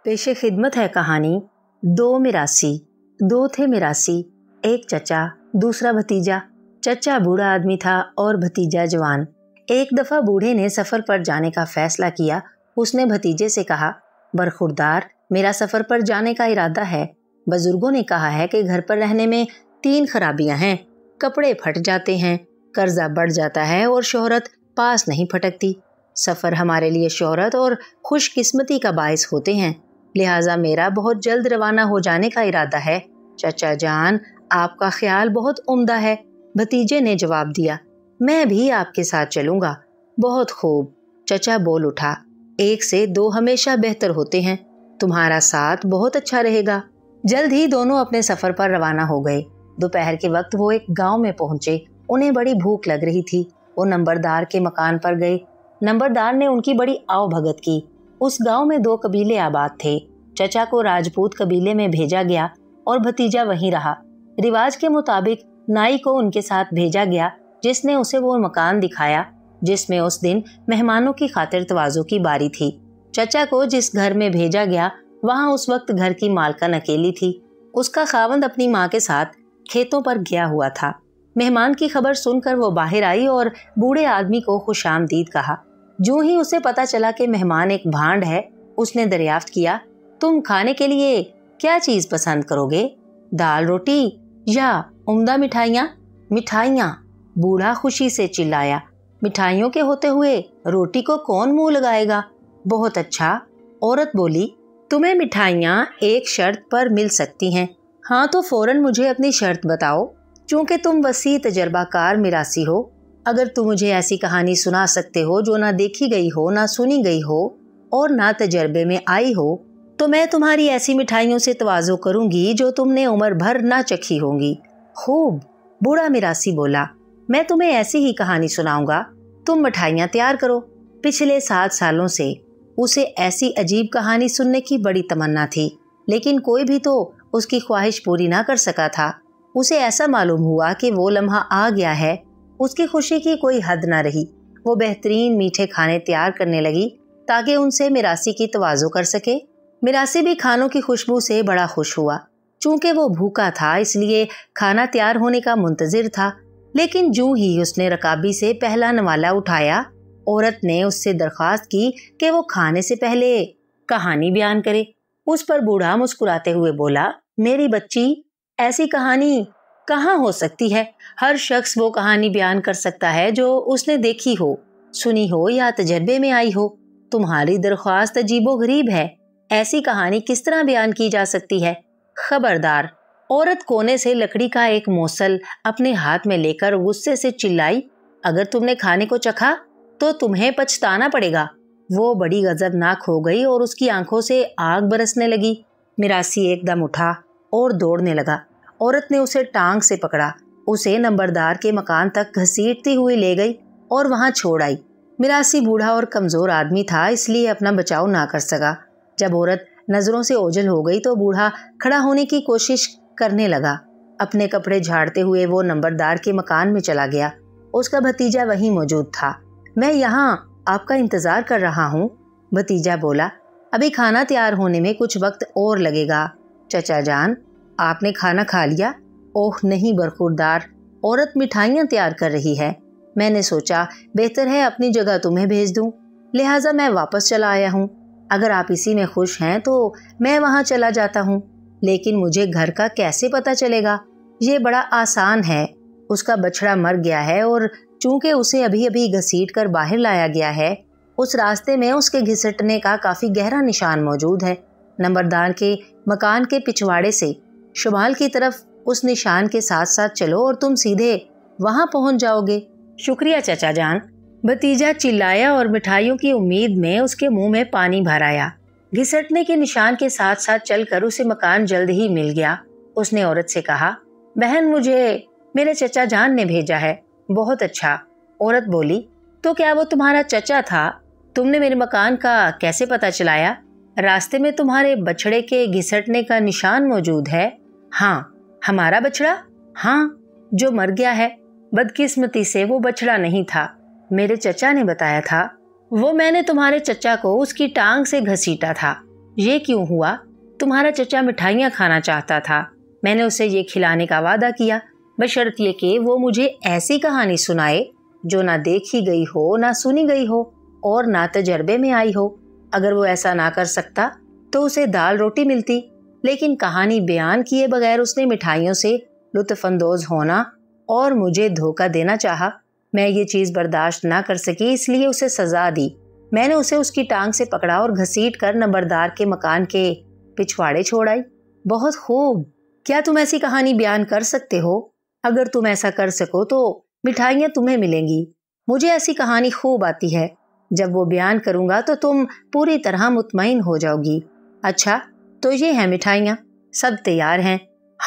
पेशे खिदमत है कहानी। दो थे मिरासी, एक चचा दूसरा भतीजा। चचा बूढ़ा आदमी था और भतीजा जवान। एक दफा बूढ़े ने सफर पर जाने का फैसला किया। उसने भतीजे से कहा, बरखुरदार, मेरा सफर पर जाने का इरादा है। बुजुर्गों ने कहा है कि घर पर रहने में 3 खराबियां हैं। कपड़े फट जाते हैं, कर्जा बढ़ जाता है और शोहरत पास नहीं फटकती। सफर हमारे लिए शोहरत और खुशकिस्मती का बायस होते हैं, लिहाजा मेरा बहुत जल्द रवाना हो जाने का इरादा है। चचा जान, आपका ख्याल बहुत उम्दा है। भतीजे ने जवाब दिया, मैं भी आपके साथ चलूंगा। बहुत खूब, चचा बोल उठा, 1 से 2 हमेशा बेहतर होते हैं। तुम्हारा साथ बहुत अच्छा रहेगा। जल्द ही दोनों अपने सफर पर रवाना हो गए। दोपहर के वक्त वो एक गांव में पहुंचे। उन्हें बड़ी भूख लग रही थी। वो नंबरदार के मकान पर गए। नंबरदार ने उनकी बड़ी आवभगत की। उस गांव में 2 कबीले आबाद थे। चचा को राजपूत कबीले में भेजा गया और भतीजा वहीं रहा। रिवाज के मुताबिक नाई को उनके साथ भेजा गया, जिसने उसे वो मकान दिखाया जिसमें उस दिन मेहमानों की खातिर तवाज़ो की बारी थी। चचा को जिस घर में भेजा गया वहां उस वक्त घर की मालकन अकेली थी। उसका खावंद अपनी माँ के साथ खेतों पर गया हुआ था। मेहमान की खबर सुनकर वो बाहर आई और बूढ़े आदमी को खुशामदीद कहा। जो ही उसे पता चला कि मेहमान एक भांड है, उसने दरियाफ्त किया, तुम खाने के लिए क्या चीज पसंद करोगे? दाल रोटी या उम्दा मिठाइयाँ? मिठाइयाँ, बूढ़ा खुशी से चिल्लाया। मिठाइयों के होते हुए रोटी को कौन मुंह लगाएगा? बहुत अच्छा, औरत बोली, तुम्हें मिठाइयाँ एक शर्त पर मिल सकती हैं। हाँ तो फौरन मुझे अपनी शर्त बताओ। चूंकि तुम वसी तजर्बाकार मिरासी हो, अगर तुम मुझे ऐसी कहानी सुना सकते हो जो ना देखी गई हो, ना सुनी गई हो और ना तजर्बे में आई हो, तो मैं तुम्हारी ऐसी मिठाइयों से तवाज़ो करूंगी जो तुमने उम्र भर ना चखी होंगी। खूब, बूढ़ा मिरासी बोला, मैं तुम्हें ऐसी ही कहानी सुनाऊंगा। तुम मिठाइयाँ तैयार करो। पिछले 7 सालों से उसे ऐसी अजीब कहानी सुनने की बड़ी तमन्ना थी, लेकिन कोई भी तो उसकी ख्वाहिश पूरी ना कर सका था। उसे ऐसा मालूम हुआ कि वो लम्हा आ गया है। उसकी खुशी की कोई हद ना रही। वो बेहतरीन मीठे खाने तैयार करने लगी ताकि उनसे मिरासी की तवाज़ो कर सके। मिरासी भी खानों की खुशबू से बड़ा खुश हुआ। चूंकि वो भूखा था इसलिए खाना तैयार होने का मुंतजिर था। लेकिन जूं ही उसने रकाबी से पहला नवाला उठाया, औरत ने उससे दरख्वास्त की कि वो खाने से पहले कहानी बयान करे। उस पर बूढ़ा मुस्कुराते हुए बोला, मेरी बच्ची, ऐसी कहानी कहाँ हो सकती है? हर शख्स वो कहानी बयान कर सकता है जो उसने देखी हो, सुनी हो या तजर्बे में आई हो। तुम्हारी दरख्वास्त अजीबोगरीब है। ऐसी कहानी किस तरह बयान की जा सकती है? खबरदार! औरत कोने से लकड़ी का एक मोसल अपने हाथ में लेकर गुस्से से चिल्लाई, अगर तुमने खाने को चखा तो तुम्हें पछताना पड़ेगा। वो बड़ी गजबनाक हो गई और उसकी आंखों से आग बरसने लगी। मिरासी एकदम उठा और दौड़ने लगा। औरत ने उसे टांग से पकड़ा, उसे नंबरदार के मकान तक घसीटती हुई ले गई और वहां छोड़ आई। मिरासी बूढ़ा और कमजोर आदमी था, इसलिए अपना बचाव ना कर सका। जब औरत नजरों से ओझल हो गई तो बूढ़ा खड़ा होने की कोशिश करने लगा। अपने कपड़े झाड़ते हुए वो नंबरदार के मकान में चला गया। उसका भतीजा वहीं मौजूद था। मैं यहाँ आपका इंतजार कर रहा हूँ, भतीजा बोला। अभी खाना तैयार होने में कुछ वक्त और लगेगा। चचा जान, आपने खाना खा लिया? ओह नहीं बरखुरदार, औरत मिठाइयाँ तैयार कर रही है। मैंने सोचा बेहतर है अपनी जगह तुम्हें भेज दूं, लिहाजा मैं वापस चला आया हूँ। अगर आप इसी में खुश हैं तो मैं वहाँ चला जाता हूँ, लेकिन मुझे घर का कैसे पता चलेगा? ये बड़ा आसान है। उसका बछड़ा मर गया है और चूंकि उसे अभी अभी घसीट कर बाहर लाया गया है, उस रास्ते में उसके घिसटने का काफी गहरा निशान मौजूद है। नंबरदार के मकान के पिछवाड़े से शुमाल की तरफ उस निशान के साथ साथ चलो और तुम सीधे वहां पहुंच जाओगे। शुक्रिया चचा जान, भतीजा चिल्लाया और मिठाइयों की उम्मीद में उसके मुंह में पानी भर आया। घिसटने के निशान के साथ साथ चलकर उसे मकान जल्द ही मिल गया। उसने औरत से कहा, बहन, मुझे मेरे चचा जान ने भेजा है। बहुत अच्छा, औरत बोली। तो क्या वो तुम्हारा चचा था? तुमने मेरे मकान का कैसे पता चलाया? रास्ते में तुम्हारे बछड़े के घिसटने का निशान मौजूद है। हाँ, हमारा बछड़ा? हाँ, जो मर गया है। बदकिस्मती से वो बछड़ा नहीं था, मेरे चचा ने बताया था। वो मैंने तुम्हारे चचा को उसकी टांग से घसीटा था। یہ کیوں ہوا؟ تمہارا چچا مٹھائیاں کھانا چاہتا تھا، میں نے اسے یہ کھلانے کا وعدہ کیا، بشرط یہ کہ وہ مجھے ایسی کہانی سنائے جو نہ دیکھی گئی ہو، نہ سنی گئی ہو اور نہ تجربے میں آئی ہو۔ اگر وہ ایسا نہ کر سکتا تو اسے دال روٹی ملتی، لیکن کہانی بیان کیے بغیر اس نے مٹھائیوں سے لطف اندوز ہونا اور مجھے دھوکہ دینا چاہا۔ میں یہ چیز برداشت نہ کر سکی، اس لیے اسے سزا دی۔ میں نے اسے اس کی ٹانگ سے پکڑا اور گھسیٹ کر نمبردار کے مکان کے پچھواڑے چھوڑ آئی۔ بہت خوب، کیا تم ایسی کہانی بیان کر سکتے ہو؟ اگر تم ایسا کر سکو تو مٹھائیاں تمہیں ملیں گی۔ مجھے ایسی کہانی خوب آتی ہے، جب وہ بیان کروں گا تو تم پوری طرح مطمئن ہو جاؤ گی۔ اچھا تو یہ ہیں مٹھائیاں، سب تیار ہیں؟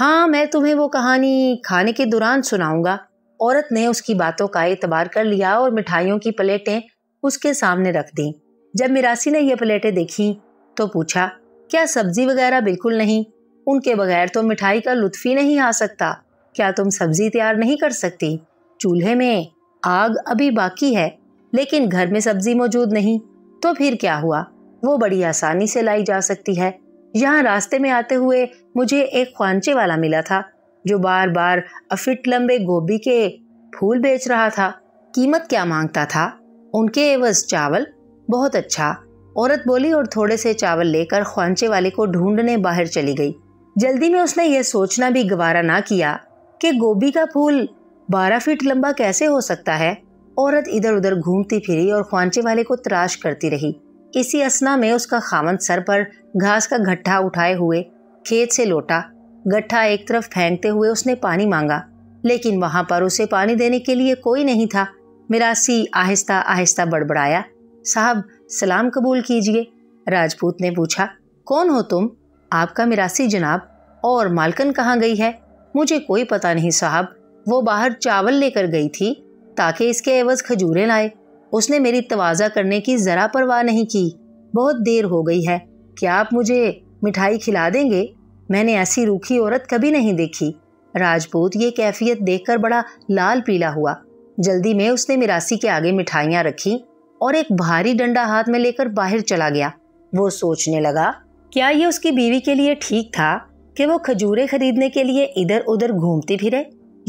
ہاں، میں تمہیں وہ کہانی کھانے کے دوران سناؤں گا۔ عورت نے اس کی باتوں کا اعتبار کر لیا اور مٹھائیوں کی پلیٹیں اس کے سامنے رکھ دیں۔ جب میراثی نے یہ پلیٹیں دیکھیں تو پوچھا، کیا سبزی وغیرہ بالکل نہیں؟ ان کے بغیر تو مٹھائی کا لطف ہی نہیں آ سکتا۔ کیا تم سبزی تیار نہیں کر سکتی؟ چولہے میں آگ ابھی باقی ہے، لیکن گھر میں سبزی موجود نہیں۔ تو پھر کیا ہوا؟ وہ بڑی آسانی سے لائی جا سکتی ہے۔ یہاں راستے میں آتے ہوئے مجھے ایک خوانچے والا ملا تھا جو بار بار افٹ لمبے گوبھی کے پھول بیچ رہا تھا۔ قیمت کیا مانگتا تھا؟ ان کے عوض چاول۔ بہت اچھا، عورت بولی اور تھوڑے سے چاول لے کر خوانچے والے کو ڈھونڈنے باہر چلی گئی۔ جلدی میں اس نے یہ سوچنا بھی گوارا نہ کیا کہ گوبھی کا پھول 12 فٹ لمبا کیسے ہو سکتا ہے۔ عورت ادھر ادھر گھومتی پھری اور خوانچے والے کو تراش کرتی رہی۔ اسی اثنا میں اس کا خاوند سر پر گھاس کا گھٹا اٹھائے ہوئے کھیت سے لوٹا۔ گٹھا ایک طرف پھینکتے ہوئے اس نے پانی مانگا، لیکن وہاں پر اسے پانی دینے کے لیے کوئی نہیں تھا۔ میراثی آہستہ آہستہ بڑبڑایا، صاحب سلام قبول کیجئے۔ راجپوت نے پوچھا، کون ہو تم؟ آپ کا میراثی جناب۔ اور مالکن کہاں گئی ہے؟ مجھے کوئی پتہ نہیں صاحب، وہ باہر چاول لے کر گئی تھی تاکہ اس کے عوض کھجوریں لائے۔ اس نے میری تواضع کرنے کی ذرا پرواہ نہیں کی۔ بہت دیر ہو گئی ہے، کیا آپ مجھے مٹھائی کھلا دیں گے؟ میں نے ایسی روکھی عورت کبھی نہیں دیکھی۔ راجپوت یہ کیفیت دیکھ کر بڑا لال پیلا ہوا۔ جلدی میں اس نے میراثی کے آگے مٹھائیاں رکھی اور ایک بھاری ڈنڈا ہاتھ میں لے کر باہر چلا گیا۔ وہ سوچنے لگا، کیا یہ اس کی بیوی کے لیے ٹھیک تھا کہ وہ کھجوریں خریدنے کے لیے ادھر ادھر گھومتی پھرے؟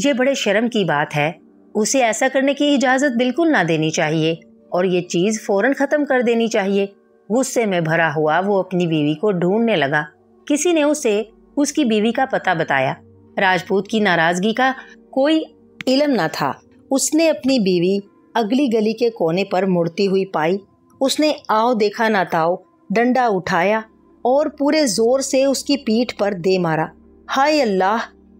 یہ بڑے شرم کی بات ہے۔ اسے ایسا کرنے کی اجازت بالکل نہ دینی چاہیے اور یہ چیز فوراً ختم کر دینی چاہیے۔ غصے میں بھرا ہوا وہ اپنی بیوی کو ڈھونڈنے لگا۔ کسی نے اسے اس کی بیوی کا پتہ بتایا۔ راجپوت کی ناراضگی کا کوئی علم نہ تھا۔ اس نے اپنی بیوی اگلی گلی کے کونے پر مڑتی ہوئی پائی۔ اس نے آؤ دیکھا نہ تاؤ ڈنڈا اٹھایا اور پورے زور سے اس کی پیٹھ پر دے مارا۔ ہائے اللہ!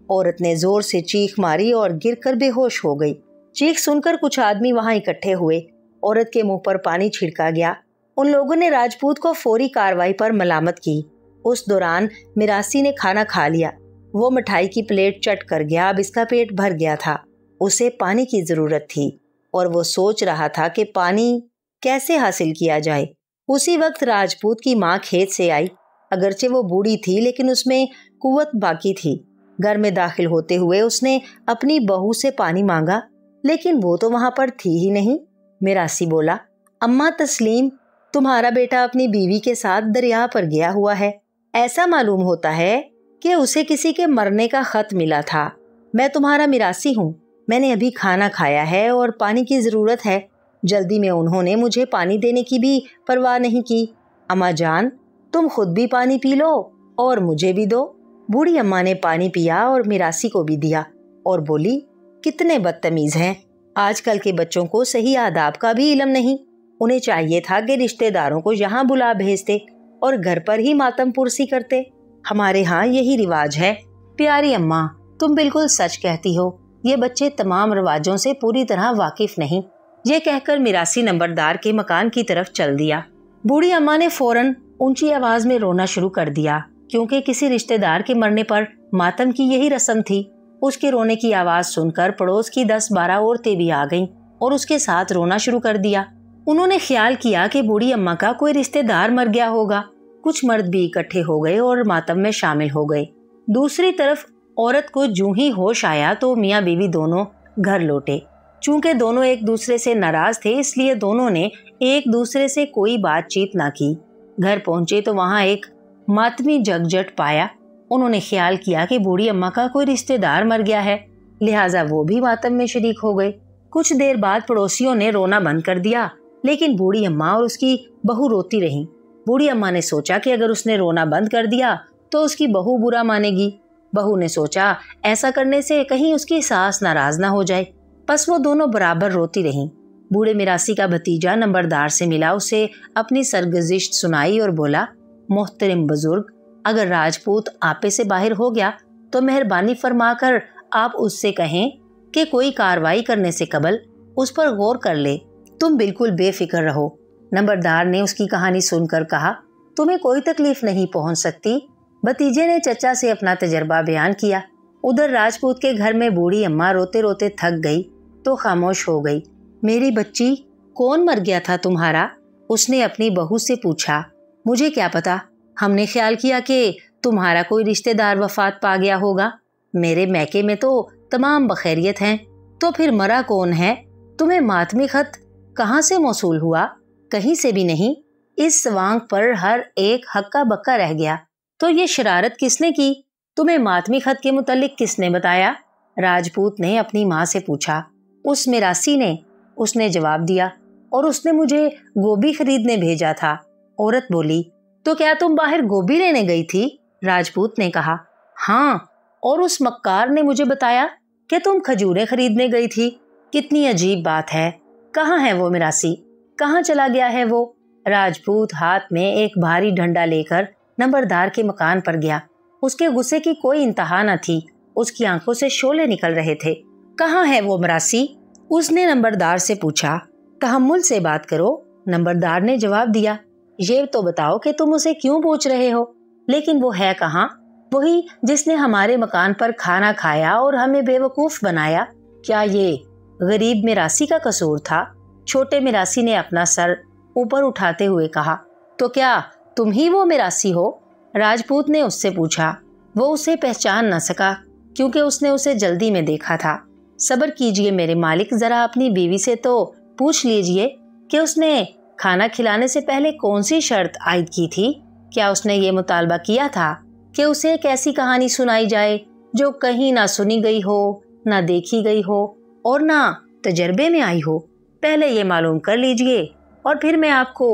عورت نے زور سے چیخ ماری اور گر کر بے ہوش ہو گئی۔ چیخ سن کر کچھ آدمی وہاں اکٹھے ہوئے۔ عورت کے منہ پر پانی چھڑکا گیا۔ ان لوگوں نے راجپوت کو فوری کارروائی پر ملامت کی۔ اس دوران میراثی نے کھانا کھا لیا۔ وہ مٹھائی کی پلیٹ چٹ کر گیا۔ اب اس کا پیٹ بھر گیا تھا۔ اسے پانی کی ضرورت تھی اور وہ سوچ رہا تھا کہ پانی کیسے حاصل کیا جائے۔ اسی وقت راجپوت کی ماں کھیت سے آئی۔ اگرچہ وہ بوڑھی تھی لیکن اس میں قوت باقی تھی۔ گھر میں داخل ہوتے ہوئے اس نے اپنی بہو سے پانی مانگا، لیکن وہ تو وہاں پر تھی ہی نہیں۔ میراثی بولا، اماں تسلیم، تمہارا بیٹا اپنی بیوی کے ساتھ دریا پر گیا ہوا ہے۔ ایسا معلوم ہوتا ہے کہ اسے کسی کے مرنے کا خط ملا تھا۔ میں تمہارا میراثی ہوں۔ میں نے ابھی کھانا کھایا ہے اور پانی کی ضرورت ہے۔ جلدی میں انہوں نے مجھے پانی دینے کی بھی پرواہ نہیں کی۔ اماں جان، تم خود بھی پانی پی لو اور مجھے بھی دو۔ بوڑھی اماں نے پانی پیا اور میراثی کو بھی دیا اور بولی، کتنے بدتمیز ہیں۔ آج کل کے بچوں کو صحیح آداب کا بھی علم نہیں۔ انہیں چاہیے تھا کہ رشتہ داروں کو یہاں بلا بھیجتے اور گھر پر ہی ماتم پرسی کرتے۔ ہمارے ہاں یہی رواج ہے۔ پیاری اماں، تم بالکل سچ کہتی ہو۔ یہ بچے تمام رواجوں سے پوری طرح واقف نہیں۔ یہ کہہ کر میراثی نمبردار کے مکان کی طرف چل دیا۔ بوڑھی اماں نے فوراً اونچی آواز میں رونا شروع کر دیا، کیونکہ کسی رشتہ دار کے مرنے پر ماتم کی یہی رسم تھی۔ اس کے رونے کی آواز سن کر پڑوس کی 10-12 عورتیں بھی آ گئیں اور اس کے ساتھ رونا شروع کر دیا۔ انہوں نے خیال کیا کہ بوڑھی اماں کا کوئی رشتہ دار مر گیا ہوگا۔ کچھ مرد بھی اکٹھے ہو گئے اور ماتم میں شامل ہو گئے۔ دوسری طرف عورت کو جوں ہی ہوش آیا تو میاں بیوی دونوں گھر لوٹے۔ چونکہ دونوں ایک دوسرے سے ناراض تھے، اس لیے دونوں نے ایک دوسرے سے کوئی بات چیت نہ کی۔ घर पहुंचे तो वहां एक मातमी जगजट पाया। उन्होंने ख्याल किया कि बूढ़ी अम्मा का कोई रिश्तेदार मर गया है, लिहाजा वो भी मातम में शरीक हो गए। कुछ देर बाद पड़ोसियों ने रोना बंद कर दिया, लेकिन बूढ़ी अम्मा और उसकी बहू रोती रहीं। बूढ़ी अम्मा ने सोचा कि अगर उसने रोना बंद कर दिया तो उसकी बहू बुरा मानेगी। बहू ने सोचा ऐसा करने से कहीं उसकी सास नाराज ना हो जाए, बस वो दोनों बराबर रोती रहीं। बूढ़े मिरासी का भतीजा नंबरदार से मिला, उसे अपनी सरगुज़िश्त सुनाई और बोला, मोहतरम बुजुर्ग, अगर राजपूत आपे से बाहर हो गया तो मेहरबानी फरमाकर आप उससे कहें कि कोई कार्रवाई करने से कबल उस पर गौर कर ले। तुम बिल्कुल बेफिक्र रहो। नंबरदार ने उसकी कहानी सुनकर कहा, तुम्हें कोई तकलीफ नहीं पहुंच सकती। भतीजे ने चचा से अपना तजर्बा बयान किया। उधर राजपूत के घर में बूढ़ी अम्मा रोते रोते थक गई तो खामोश हो गई। मेरी बच्ची, कौन मर गया था तुम्हारा? उसने अपनी बहू से पूछा। मुझे क्या पता, हमने ख्याल किया कि तुम्हारा कोई रिश्तेदार वफात पा गया होगा। मेरे मैके में तो तमाम बखैरियत हैं। तो फिर मरा कौन है? तुम्हें मातमी खत कहाँ से मौसूल हुआ? कहीं से भी नहीं। इस सवांग पर हर एक हक्का बक्का रह गया। तो ये शरारत किसने की? तुम्हें मातमी खत के मुतालिक किसने बताया? राजपूत ने अपनी माँ से पूछा। उस मिरासी ने, उसने जवाब दिया, और उसने मुझे गोभी खरीदने भेजा था। औरत बोली, तो क्या तुम बाहर गोभी लेने गई थी? राजपूत ने कहा, हाँ, और उस मक्कार ने मुझे बताया कि तुम खजूरें खरीदने गई थी। कितनी अजीब बात है। कहाँ है वो मिरासी? कहाँ चला गया है वो? राजपूत हाथ में एक भारी डंडा लेकर नंबरदार के मकान पर गया। उसके गुस्से की कोई इंतहा न थी। उसकी आंखों से शोले निकल रहे थे। कहाँ है वो मिरासी? उसने नंबरदार से पूछा। तहम्मुल से बात करो, नंबरदार ने जवाब दिया। ये तो बताओ कि तुम उसे क्यों पूछ रहे हो? लेकिन वो है कहाँ? वही जिसने हमारे मकान पर खाना खाया और हमें बेवकूफ बनाया। क्या ये गरीब मिरासी का कसूर था? छोटे मिरासी ने अपना सर ऊपर उठाते हुए कहा। तो क्या तुम ही वो मिरासी हो? राजपूत ने उससे पूछा। वो उसे पहचान न सका क्योंकि उसने उसे जल्दी में देखा था। सब्र कीजिए मेरे मालिक, जरा अपनी बीवी से तो पूछ लीजिए कि उसने खाना खिलाने से पहले कौन सी शर्त आयद की थी। क्या उसने ये मुतालबा किया था कि उसे एक ऐसी कहानी सुनाई जाए जो कहीं ना सुनी गई हो, ना देखी गई हो और ना तजर्बे में आई हो? पहले ये मालूम कर लीजिए और फिर मैं आपको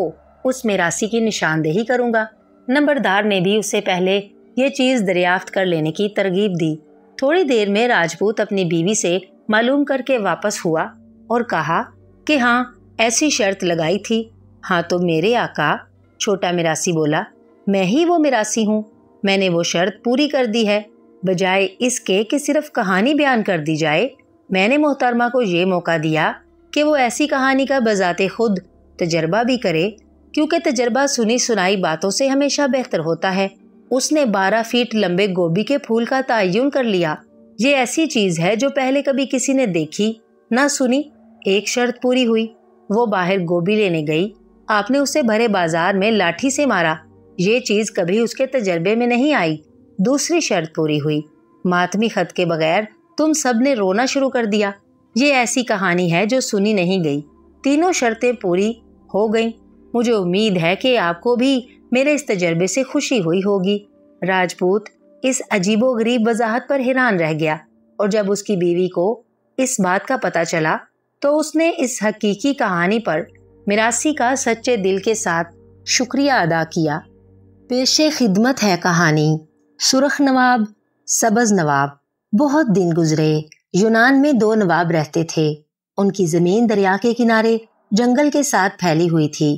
उस मिरासी की निशानदेही करूंगा। नंबरदार ने भी उससे पहले ये चीज दरियाफ्त कर लेने की तरगीब दी। थोड़ी देर में राजपूत अपनी बीवी से मालूम करके वापस हुआ और कहा कि हाँ, ऐसी शर्त लगाई थी। हाँ तो मेरे आका, छोटा मिरासी बोला, मैं ही वो मिरासी हूँ। मैंने वो शर्त पूरी कर दी है। बजाय इसके कि सिर्फ कहानी बयान कर दी जाए, मैंने मोहतरमा को ये मौका दिया कि वो ऐसी कहानी का बजाते खुद तजर्बा भी करे, क्योंकि तजर्बा सुनी सुनाई बातों से हमेशा बेहतर होता है। उसने 12 फीट लंबे गोभी के फूल का तयन कर लिया। ये ऐसी चीज है जो पहले कभी किसी ने देखी ना सुनी। एक शर्त पूरी हुई। वो बाहर गोभी लेने गई। आपने उसे भरे बाजार में लाठी से मारा। ये चीज कभी उसके तजर्बे में नहीं आई। दूसरी शर्त पूरी हुई। मातमी खत के बगैर तुम सब ने रोना शुरू कर दिया। ये ऐसी कहानी है जो सुनी नहीं गई। तीनों शर्तें पूरी हो गईं। मुझे उम्मीद है कि आपको भी मेरे इस तजर्बे से खुशी हुई होगी। राजपूत इस अजीबोगरीब वजाहत पर हैरान रह गया और जब उसकी बीवी को इस बात का पता चला तो उसने इस हकीकी कहानी पर मिरासी का सच्चे दिल के साथ शुक्रिया अदा किया। पेशे खिदमत है कहानी सुर्ख नवाब सबज नवाब। बहुत दिन गुजरे। यूनान में 2 नवाब रहते थे। उनकी जमीन दरिया के किनारे जंगल के साथ फैली हुई थी।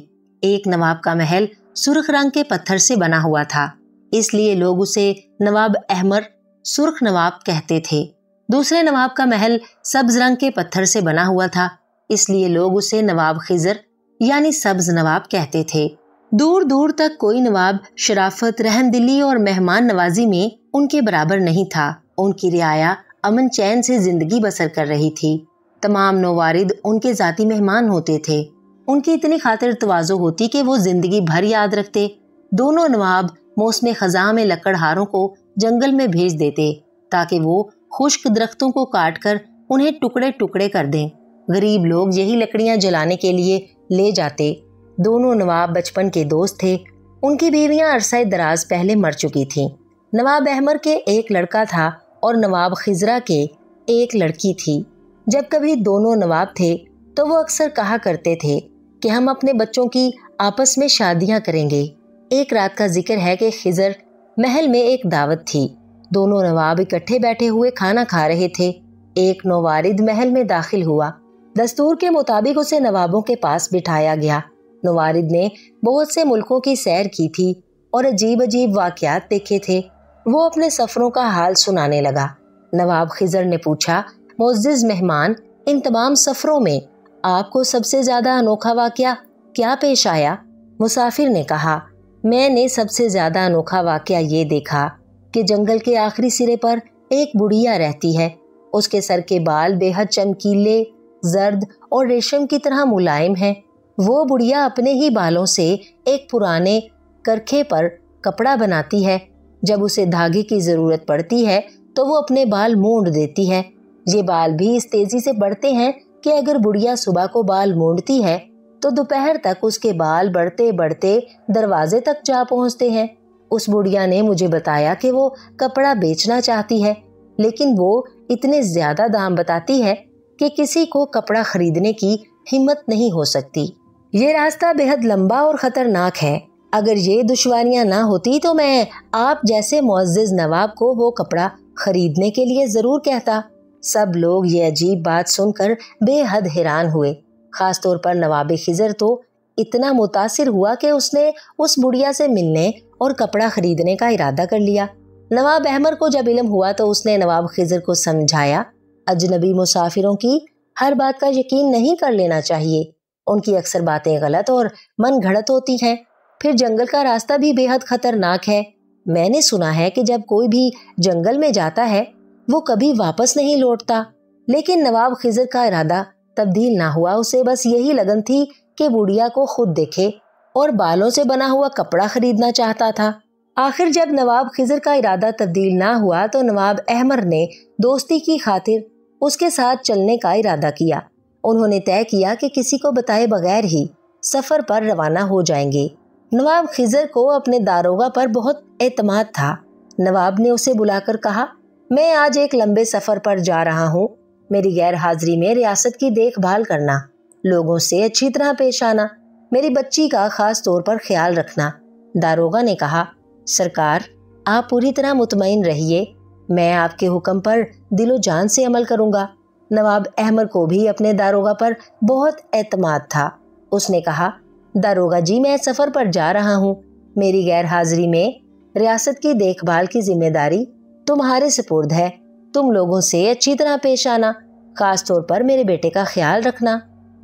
एक नवाब का महल सुर्ख रंग के पत्थर से बना हुआ था, इसलिए लोग उसे नवाब अहमर सुर्ख नवाब कहते थे। दूसरे नवाब का महल सब्ज रंग के पत्थर से बना हुआ था, इसलिए लोग उसे नवाब खिजर यानी सब्ज नवाब कहते थे। दूर दूर तक कोई नवाब शराफत, रहमदिली और मेहमान नवाजी में उनके बराबर नहीं था। उनकी रियाया अमन चैन से जिंदगी बसर कर रही थी। तमाम नवारिद उनके जाती मेहमान होते थे। उनकी इतनी खातिर तवाज़ो होती कि वो जिंदगी भर याद रखते। दोनों नवाब मौसम खज़ां में लकड़हारों को जंगल में भेज देते ताकि वो खुश्क दरख्तों को काट कर उन्हें टुकड़े टुकड़े कर दें। गरीब लोग यही लकड़ियां जलाने के लिए ले जाते। दोनों नवाब बचपन के दोस्त थे। ان کی بیویاں عرصہ دراز پہلے مر چکی تھیں۔ نواب احمر کے ایک لڑکا تھا اور نواب خضرا کے ایک لڑکی تھی۔ جب کبھی دونوں نواب تھے تو وہ اکثر کہا کرتے تھے کہ ہم اپنے بچوں کی آپس میں شادیاں کریں گے۔ ایک رات کا ذکر ہے کہ خضر محل میں ایک دعوت تھی۔ دونوں نواب اکٹھے بیٹھے ہوئے کھانا کھا رہے تھے۔ ایک نوارد محل میں داخل ہوا۔ دستور کے مطابق اسے نوابوں کے پاس بٹھایا گیا۔ نوارد نے بہت سے ملکوں کی سیر کی تھی اور عجیب عجیب واقعات دیکھے تھے۔ وہ اپنے سفروں کا حال سنانے لگا۔ نواب خضر نے پوچھا، معزز مہمان، ان تمام سفروں میں آپ کو سب سے زیادہ انوکھا واقعہ کیا پیش آیا؟ مسافر نے کہا، میں نے سب سے زیادہ انوکھا واقعہ یہ دیکھا کہ جنگل کے آخری سرے پر ایک بڑھیا رہتی ہے۔ اس کے سر کے بال بے حد چمکیلے، زرد اور ریشم کی طرح ملائم ہیں۔ وہ بڑھیا اپنے ہی بالوں سے ایک پرانے کرکھے پر کپڑا بناتی ہے۔ جب اسے دھاگے کی ضرورت پڑتی ہے تو وہ اپنے بال مونڈ دیتی ہے۔ یہ بال بھی اس تیزی سے بڑھتے ہیں کہ اگر بڑھیا صبح کو بال مونڈتی ہے تو دوپہر تک اس کے بال بڑھتے بڑھتے دروازے تک جا پہنچتے ہیں۔ اس بڑھیا نے مجھے بتایا کہ وہ کپڑا بیچنا چاہتی ہے، لیکن وہ اتنے زیادہ دام بتاتی ہے کہ کسی کو کپڑا خریدنے کی ہمت نہیں ہو سکتی۔ یہ راستہ بے حد لمبا اور خطرناک ہے۔ اگر یہ دشواریاں نہ ہوتی تو میں آپ جیسے معزز نواب کو وہ کپڑا خریدنے کے لیے ضرور کہتا۔ سب لوگ یہ عجیب بات سن کر بے حد حیران ہوئے۔ خاص طور پر نواب خضر تو اتنا متاثر ہوا کہ اس نے اس بڑھیا سے ملنے اور کپڑا خریدنے کا ارادہ کر لیا۔ نواب احمر کو جب علم ہوا تو اس نے نواب خضر کو سمجھایا، اجنبی مسافروں کی ہر بات کا یقین نہیں کر لینا چاہیے۔ ان کی اکثر باتیں غلط اور من گھڑت ہوتی ہیں۔ پھر جنگل کا راستہ بھی بے حد خطرناک ہے۔ میں نے سنا ہے کہ جب کوئی بھی جنگل میں جاتا ہے وہ کبھی واپس نہیں لوٹتا۔ لیکن نواب خضر کا ارادہ تبدیل نہ ہوا۔ اسے بس یہی لگن تھی کہ بڑھیا کو خود دیکھے اور بالوں سے بنا ہوا کپڑا خریدنا چاہتا تھا۔ آخر جب نواب خضر کا ارادہ تبدیل نہ ہوا تو نواب احمر نے دوستی کی خاطر اس کے ساتھ چلنے کا ارادہ کیا۔ انہوں نے طے کیا کہ کسی کو بتائے بغیر ہی سفر پر روانہ ہو جائیں گے۔ نواب خضر کو اپنے داروغہ پر بہت اعتماد تھا۔ نواب نے اسے بلا کر کہا، میں آج ایک لمبے سفر پر جا رہا ہوں۔ میری غیر حاضری میں ریاست کی دیکھ بھال کرنا، لوگوں سے اچھی طرح پیش آنا، میری بچی کا خاص طور پر خیال رکھنا۔ داروغہ نے کہا، سرکار آپ پوری طرح مطمئن رہیے، میں آپ کے حکم پر دل و جان سے عمل کروں گا۔ نواب احمر کو بھی اپنے داروغہ پر بہت اعتماد تھا۔ اس نے کہا، داروغہ جی میں سفر پر جا رہا ہوں۔ میری غیر حاضری میں ریاست کی دیکھ بھال کی ذمہ داری تمہارے سپرد ہے۔ تم لوگوں سے اچھی طرح پیش آنا، خاص طور پر میرے بیٹے کا خیال رکھنا۔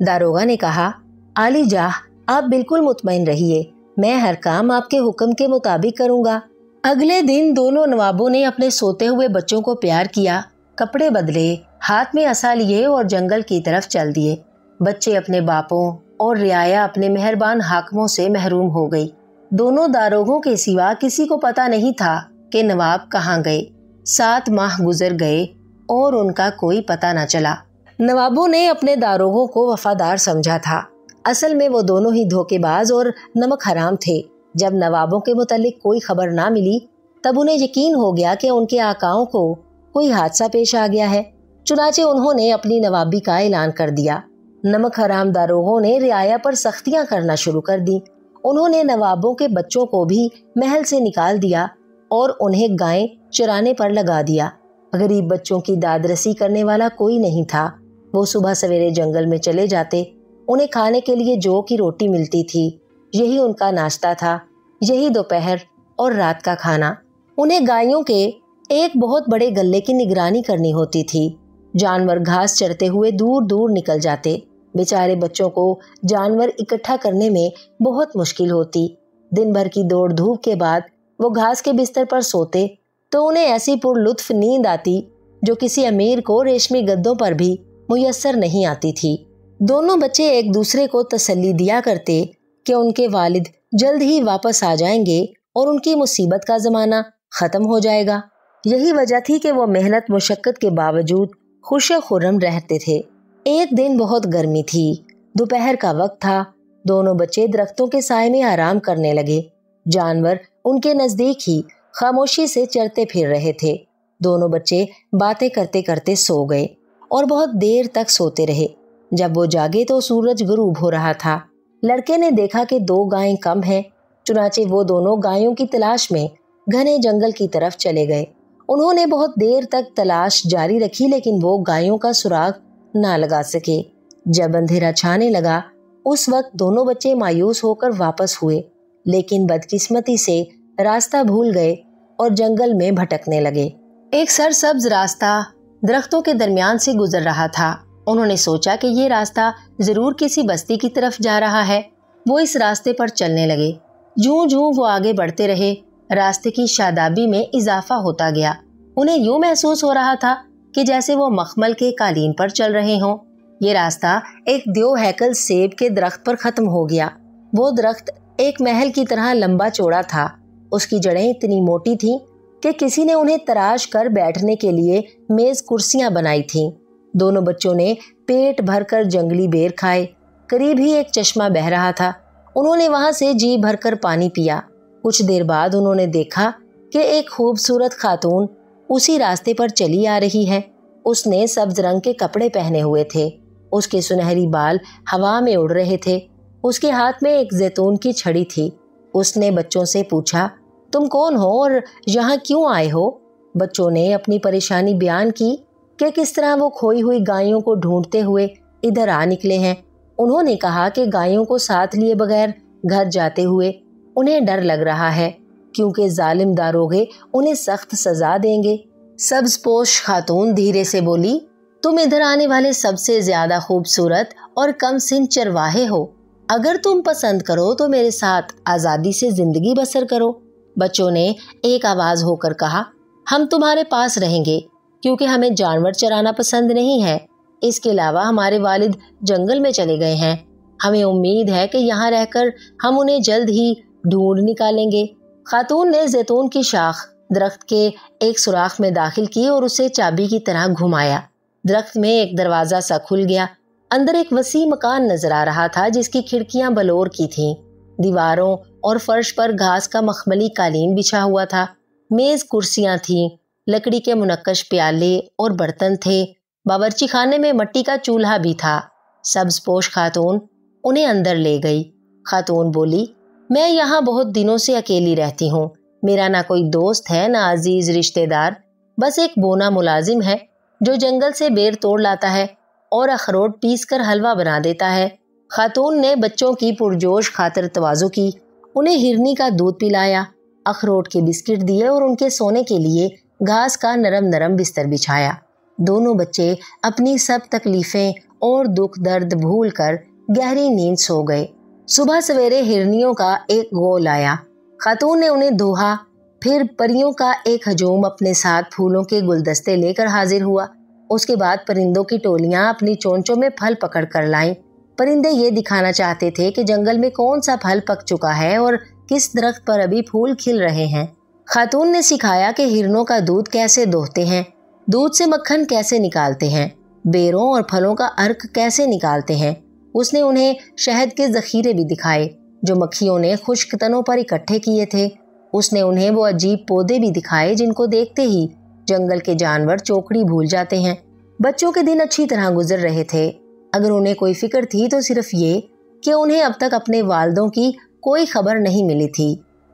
داروغہ نے کہا، عالی جاہ آپ بالکل مطمئن رہیے، میں ہر کام آپ کے حکم کے مطابق کروں گا۔ اگلے دن دونوں نوابوں نے اپنے سوتے ہوئے بچوں کو پیار کیا، کپڑے بدلے، ہاتھ میں عصا لیے اور جنگل کی طرف چل دیے۔ بچے اپنے باپوں اور رعایا اپنے مہربان حاکموں سے محروم ہو گئی۔ دونوں داروغوں کے سوا کسی کو پتہ نہیں تھا کہ نواب کہاں گئے۔ 7 ماہ گزر گئے اور ان کا کوئی پتہ نہ چلا۔ نوابوں نے اپنے داروغوں کو وفادار سمجھا تھا، اصل میں وہ دونوں ہی دھوکے باز اور نمک حرام تھے۔ جب نوابوں کے متعلق کوئی خبر نہ ملی تب انہیں یقین ہو گیا کہ ان کے آقاؤں کو کوئی حادثہ پیش آ گیا ہے۔ چنانچہ انہوں نے اپنی نوابی کا اعلان کر دیا۔ نمک حرام داروغوں نے رعایا پر سختیاں کرنا شروع کر دیں۔ انہوں نے نوابوں کے بچوں کو بھی محل سے نکال دیا اور انہیں گائیں چرانے پر لگا دیا۔ غریب بچوں کی داد رسی کرنے والا کوئی نہیں تھا۔ وہ صبح سویرے جنگل میں چلے جاتے، انہیں کھانے کے لیے جو کی روٹی ملتی تھی، یہی ان کا ناشتہ تھا، یہی دوپہر اور رات کا کھانا۔ انہیں گایوں کے ایک بہت بڑے گلے کی نگرانی کرنی ہوتی تھی۔ جانور گھاس چرتے ہوئے دور دور نکل جاتے۔ بیچارے بچوں کو جانور اکٹھا کرنے میں بہت مشکل ہوتی۔ دن بھر کی دوڑ دھوپ کے بعد وہ گھاس کے بستر پر سوتے تو انہیں ایسی پر لطف نیند آتی جو کسی امیر کو ریشمی گدوں پر بھی میسر نہیں آتی تھی۔ دونوں بچے ایک دوسرے کو تسلی دیا کرتے کہ ان کے والد جلد ہی واپس آ جائیں گے اور ان کی مصیبت کا زمانہ ختم ہو جائے گا۔ یہی وجہ تھی کہ وہ محنت مشقت کے باوجود خوش و خرم رہتے تھے۔ ایک دن بہت گرمی تھی، دوپہر کا وقت تھا۔ دونوں بچے درختوں کے سائے میں آرام کرنے لگے۔ जानवर उनके नजदीक ही खामोशी से चरते फिर रहे थे। दोनों बच्चे बातें करते करते सो गए और बहुत देर तक सोते रहे। जब वो जागे तो सूरज गुरूब हो रहा था। लड़के ने देखा कि 2 गायें कम हैं, चुनाचे वो दोनों गायों की तलाश में घने जंगल की तरफ चले गए। उन्होंने बहुत देर तक तलाश जारी रखी, लेकिन वो गायों का सुराग ना लगा सके। जब अंधेरा छाने लगा उस वक्त दोनों बच्चे मायूस होकर वापस हुए, लेकिन बदकिस्मती से रास्ता भूल गए और जंगल में भटकने लगे। एक सरसब्ज रास्ता दरख्तों के दरमियान से गुजर रहा था। उन्होंने सोचा कि ये रास्ता जरूर किसी बस्ती की तरफ जा रहा है। वो इस रास्ते पर चलने लगे। जूं जूं वो आगे बढ़ते रहे, रास्ते की शादाबी में इजाफा होता गया। उन्हें यूं महसूस हो रहा था कि जैसे वो मखमल के कालीन पर चल रहे हों। ये रास्ता एक देव हैकल सेब के दरख्त पर खत्म हो गया। वो दरख्त एक महल की तरह लंबा चौड़ा था। उसकी जड़ें इतनी मोटी थीं कि किसी ने उन्हें तराश कर बैठने के लिए मेज कुर्सियां बनाई थीं। दोनों बच्चों ने पेट भरकर जंगली बेर खाए। करीब ही एक चश्मा बह रहा था। उन्होंने वहां से जी भरकर पानी पिया। कुछ देर बाद उन्होंने देखा कि एक खूबसूरत खातून उसी रास्ते पर चली आ रही है। उसने सब्ज रंग के कपड़े पहने हुए थे। उसके सुनहरी बाल हवा में उड़ रहे थे। उसके हाथ में एक जैतून की छड़ी थी। उसने बच्चों से पूछा, तुम कौन हो और यहाँ क्यों आए हो? बच्चों ने अपनी परेशानी बयान की कि किस तरह वो खोई हुई गायों को ढूंढते हुए इधर आ निकले हैं। उन्होंने कहा कि गायों को साथ लिए बगैर घर जाते हुए उन्हें डर लग रहा है, क्योंकि जालिम दारोगे उन्हें सख्त सजा देंगे। सब्जपोश खातून धीरे से बोली, तुम इधर आने वाले सबसे ज्यादा खूबसूरत और कम सिन चरवाहे हो। अगर तुम पसंद करो तो मेरे साथ आजादी से जिंदगी बसर करो। बच्चों ने एक आवाज होकर कहा, हम तुम्हारे पास रहेंगे, क्योंकि हमें जानवर चराना पसंद नहीं है। इसके अलावा हमारे वालिद जंगल में चले गए हैं। हमें उम्मीद है कि यहाँ रहकर हम उन्हें जल्द ही ढूंढ निकालेंगे। खातून ने जैतून की शाख दरख्त के एक सुराख में दाखिल की और उसे चाबी की तरह घुमाया। दरख्त में एक दरवाजा सा खुल गया। अंदर एक वसी मकान नजर आ रहा था, जिसकी खिड़कियां बलोर की थीं। दीवारों और फर्श पर घास का मखमली कालीन बिछा हुआ था। मेज कुर्सियां थीं, लकड़ी के मुनक्कश प्याले और बर्तन थे। बावर्ची खाने में मिट्टी का चूल्हा भी था। सब्जपोश खातून उन्हें अंदर ले गई। खातून बोली, मैं यहाँ बहुत दिनों से अकेली रहती हूँ। मेरा ना कोई दोस्त है, ना अजीज रिश्तेदार। बस एक बोना मुलाजिम है जो जंगल से बेर तोड़ लाता है और अखरोट पीस कर हलवा बना देता है। खातून ने बच्चों की पुरजोश खातिर तवाज़ु की। उन्हें हिरनी का दूध पिलाया, अखरोट के बिस्किट दिए और उनके सोने के लिए घास का नरम नरम बिस्तर बिछाया। दोनों बच्चे अपनी सब तकलीफें और दुख दर्द भूल कर गहरी नींद सो गए। सुबह सवेरे हिरनियों का एक गोल आया। खातून ने उन्हें धोहा। फिर परियों का एक हजूम अपने साथ फूलों के गुलदस्ते लेकर हाजिर हुआ। उसके बाद परिंदों की टोलियां अपनी चोंचों में फल पकड़ कर लाईं। परिंदे ये दिखाना चाहते थे कि जंगल में कौन सा फल पक चुका है और किस दरख्त पर अभी फूल खिल रहे हैं। खातून ने सिखाया कि हिरनों का दूध कैसे दोहते हैं, दूध से मक्खन कैसे निकालते हैं, बेरों और फलों का अर्क कैसे निकालते हैं। उसने उन्हें शहद के जखीरे भी दिखाए जो मक्खियों ने खुश्क तनों पर इकट्ठे किए थे। उसने उन्हें वो अजीब पौधे भी दिखाए जिनको देखते ही जंगल के जानवर चौकड़ी भूल जाते हैं। बच्चों के दिन अच्छी तरह गुजर रहे थे। अगर उन्हें कोई फिक्र थी तो सिर्फ ये कि उन्हें अब तक अपने वालिदों की कोई खबर नहीं मिली थी।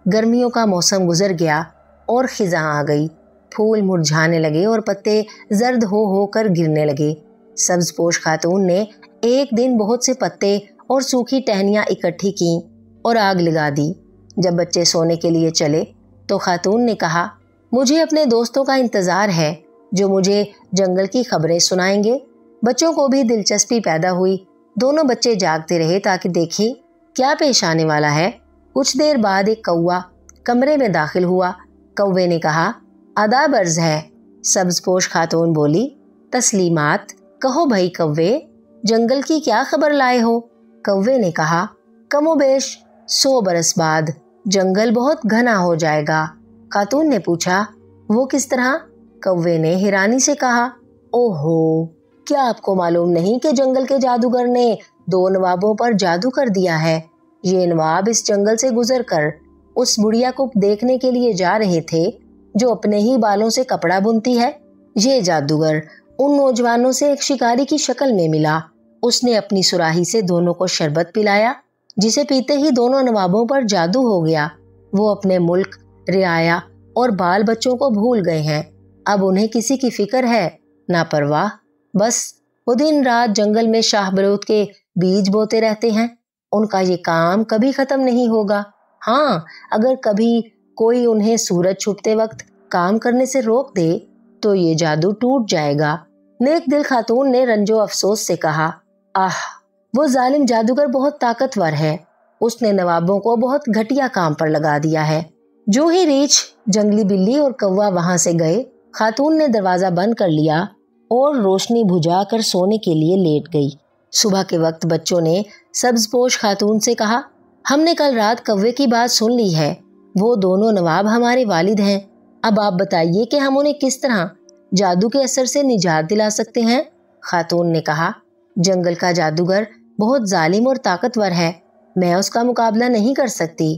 गर्मियों का मौसम गुजर गया और खिज़ां आ गई। फूल मुरझाने लगे और पत्ते जर्द हो कर गिरने लगे। सब्जपोश खातून ने एक दिन बहुत से पत्ते और सूखी टहनियां इकट्ठी की और आग लगा दी। जब बच्चे सोने के लिए चले तो खातून ने कहा, मुझे अपने दोस्तों का इंतजार है जो मुझे जंगल की खबरें सुनाएंगे। बच्चों को भी दिलचस्पी पैदा हुई। दोनों बच्चे जागते रहे ताकि देखें क्या पेश आने वाला है। कुछ देर बाद एक कौवा कमरे में दाखिल हुआ। कौवे ने कहा, आदाब अर्ज है। सब्जपोश खातून बोली, तस्लीमात। कहो भाई कौवे, जंगल की क्या खबर लाए हो? कौवे ने कहा, कमोबेश 100 बरस बाद जंगल बहुत घना हो जाएगा। खातून ने पूछा, वो किस तरह? कौवे ने हैरानी से कहा, ओहो, क्या आपको मालूम नहीं कि जंगल के जादूगर ने 2 नवाबों पर जादू कर दिया है? ये नवाब इस जंगल से गुजर कर उस बुढ़िया को देखने के लिए जा रहे थे जो अपने ही बालों से कपड़ा बुनती है। ये जादूगर उन नौजवानों से एक शिकारी की शक्ल में मिला। उसने अपनी सुराही से दोनों को शरबत पिलाया, जिसे पीते ही दोनों नवाबों पर जादू हो गया। वो अपने मुल्क, रियाया और बाल बच्चों को भूल गए हैं। अब उन्हें किसी की फिक्र है ना परवाह। बस वो दिन रात जंगल में शाहबलूत के बीज बोते रहते हैं। उनका ये काम कभी खत्म नहीं होगा। हाँ, अगर कभी कोई उन्हें सूरज छुपते वक्त काम करने से रोक दे तो ये जादू टूट जाएगा। नेक दिल खातून ने रंजो अफसोस से कहा, आह, वो जालिम जादूगर बहुत ताकतवर है। उसने नवाबों को बहुत घटिया काम पर लगा दिया है। जो ही रीछ, जंगली बिल्ली और कौवा वहां से गए, खातून ने दरवाजा बंद कर लिया और रोशनी बुझाकर सोने के लिए लेट गई। सुबह के वक्त बच्चों ने सब्जपोश खातून से कहा, हमने कल रात कौवे की बात सुन ली है। वो दोनों नवाब हमारे वालिद हैं। अब आप बताइए कि हम उन्हें किस तरह जादू के असर से निजात दिला सकते हैं। खातून ने कहा, जंगल का जादूगर बहुत जालिम और ताकतवर है। मैं उसका मुकाबला नहीं कर सकती।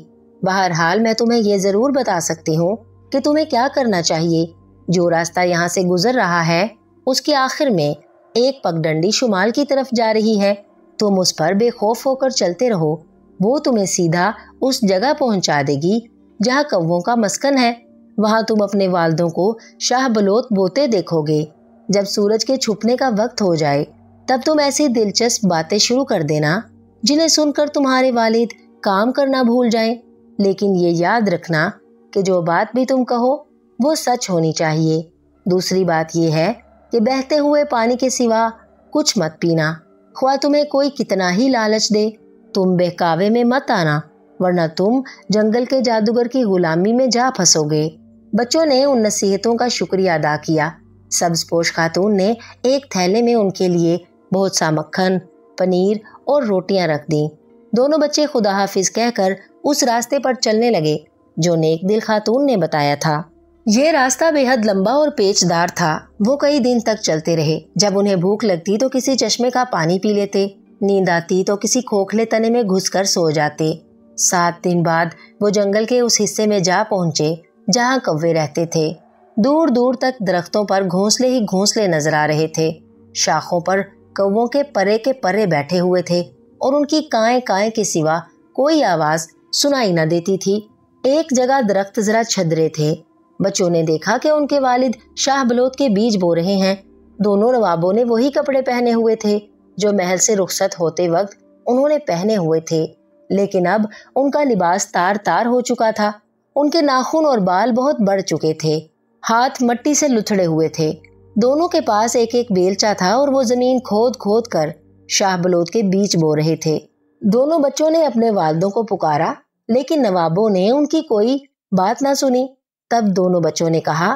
बहरहाल मैं तुम्हें ये जरूर बता सकती हूँ कि तुम्हें क्या करना चाहिए। जो रास्ता यहाँ से गुजर रहा है उसके आखिर में एक पगडंडी शुमाल की तरफ जा रही है। तुम उस पर बेखौफ होकर चलते रहो। वो तुम्हें सीधा उस जगह पहुंचा देगी जहाँ कौवों का मस्कन है। वहां तुम अपने वालिदों को शाहबलूत बोते देखोगे। जब सूरज के छुपने का वक्त हो जाए तब तुम ऐसी दिलचस्प बातें शुरू कर देना जिन्हें सुनकर तुम्हारे वालिद काम करना भूल जाएं। लेकिन ये याद रखना कि जो बात भी तुम कहो वो सच होनी चाहिए। दूसरी बात यह है कि बहते हुए पानी के सिवा कुछ मत पीना। ख्वाह तुम्हें कोई कितना ही लालच दे, तुम बहकावे में मत आना, वरना तुम जंगल के जादूगर की गुलामी में जा फंसोगे। बच्चों ने उन नसीहतों का शुक्रिया अदा किया। सब्जपोश खातून ने एक थैले में उनके लिए बहुत सा मक्खन, पनीर और रोटियां रख दी। दोनों बच्चे खुदा हाफिज कहकर उस रास्ते पर चलने लगे जो नेक दिल खातून ने बताया था। ये रास्ता बेहद लंबा और पेचदार था। वो कई दिन तक चलते रहे। जब उन्हें भूख लगती तो किसी चश्मे का पानी पी लेते, नींद आती तो किसी खोखले तने में घुसकर सो जाते। 7 दिन बाद वो जंगल के उस हिस्से में जा पहुंचे जहाँ कौवे रहते थे। दूर दूर तक दरख्तों पर घोंसले ही घोंसले नजर आ रहे थे। शाखों पर कौवों के परे बैठे हुए थे और उनकी काएं काएं के सिवा कोई आवाज सुनाई न देती थी। एक जगह दरख्त जरा छदरे थे। बच्चों ने देखा कि उनके वालिद शाहबलूत के बीज बो रहे हैं। दोनों नवाबों ने वही कपड़े पहने हुए थे जो महल से रुखसत होते वक्त उन्होंने पहने हुए थे, लेकिन अब उनका लिबास तार तार हो चुका था। उनके नाखून और बाल बहुत बढ़ चुके थे, हाथ मट्टी से लुथड़े हुए थे। दोनों के पास एक एक बेलचा था और वो जमीन खोद खोद कर शाहबलूत के बीज बो रहे थे। दोनों बच्चों ने अपने वालिदों को पुकारा, लेकिन नवाबों ने उनकी कोई बात ना सुनी। तब दोनों बच्चों ने कहा,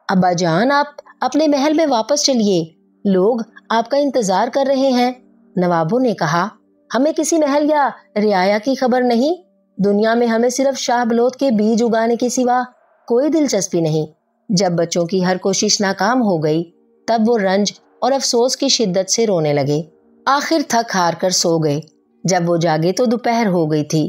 अब्बा जान, आप अपने महल में वापस चलिए, लोग आपका इंतजार कर रहे हैं। नवाबों ने कहा, हमें किसी महल या रियाया की खबर नहीं। दुनिया में हमें सिर्फ शाहबलूत के बीज उगाने के सिवा कोई दिलचस्पी नहीं। जब बच्चों की हर कोशिश नाकाम हो गई तब वो रंज और अफसोस की शिद्दत से रोने लगे। आखिर थक हार कर सो गए। जब वो जागे तो दोपहर हो गई थी।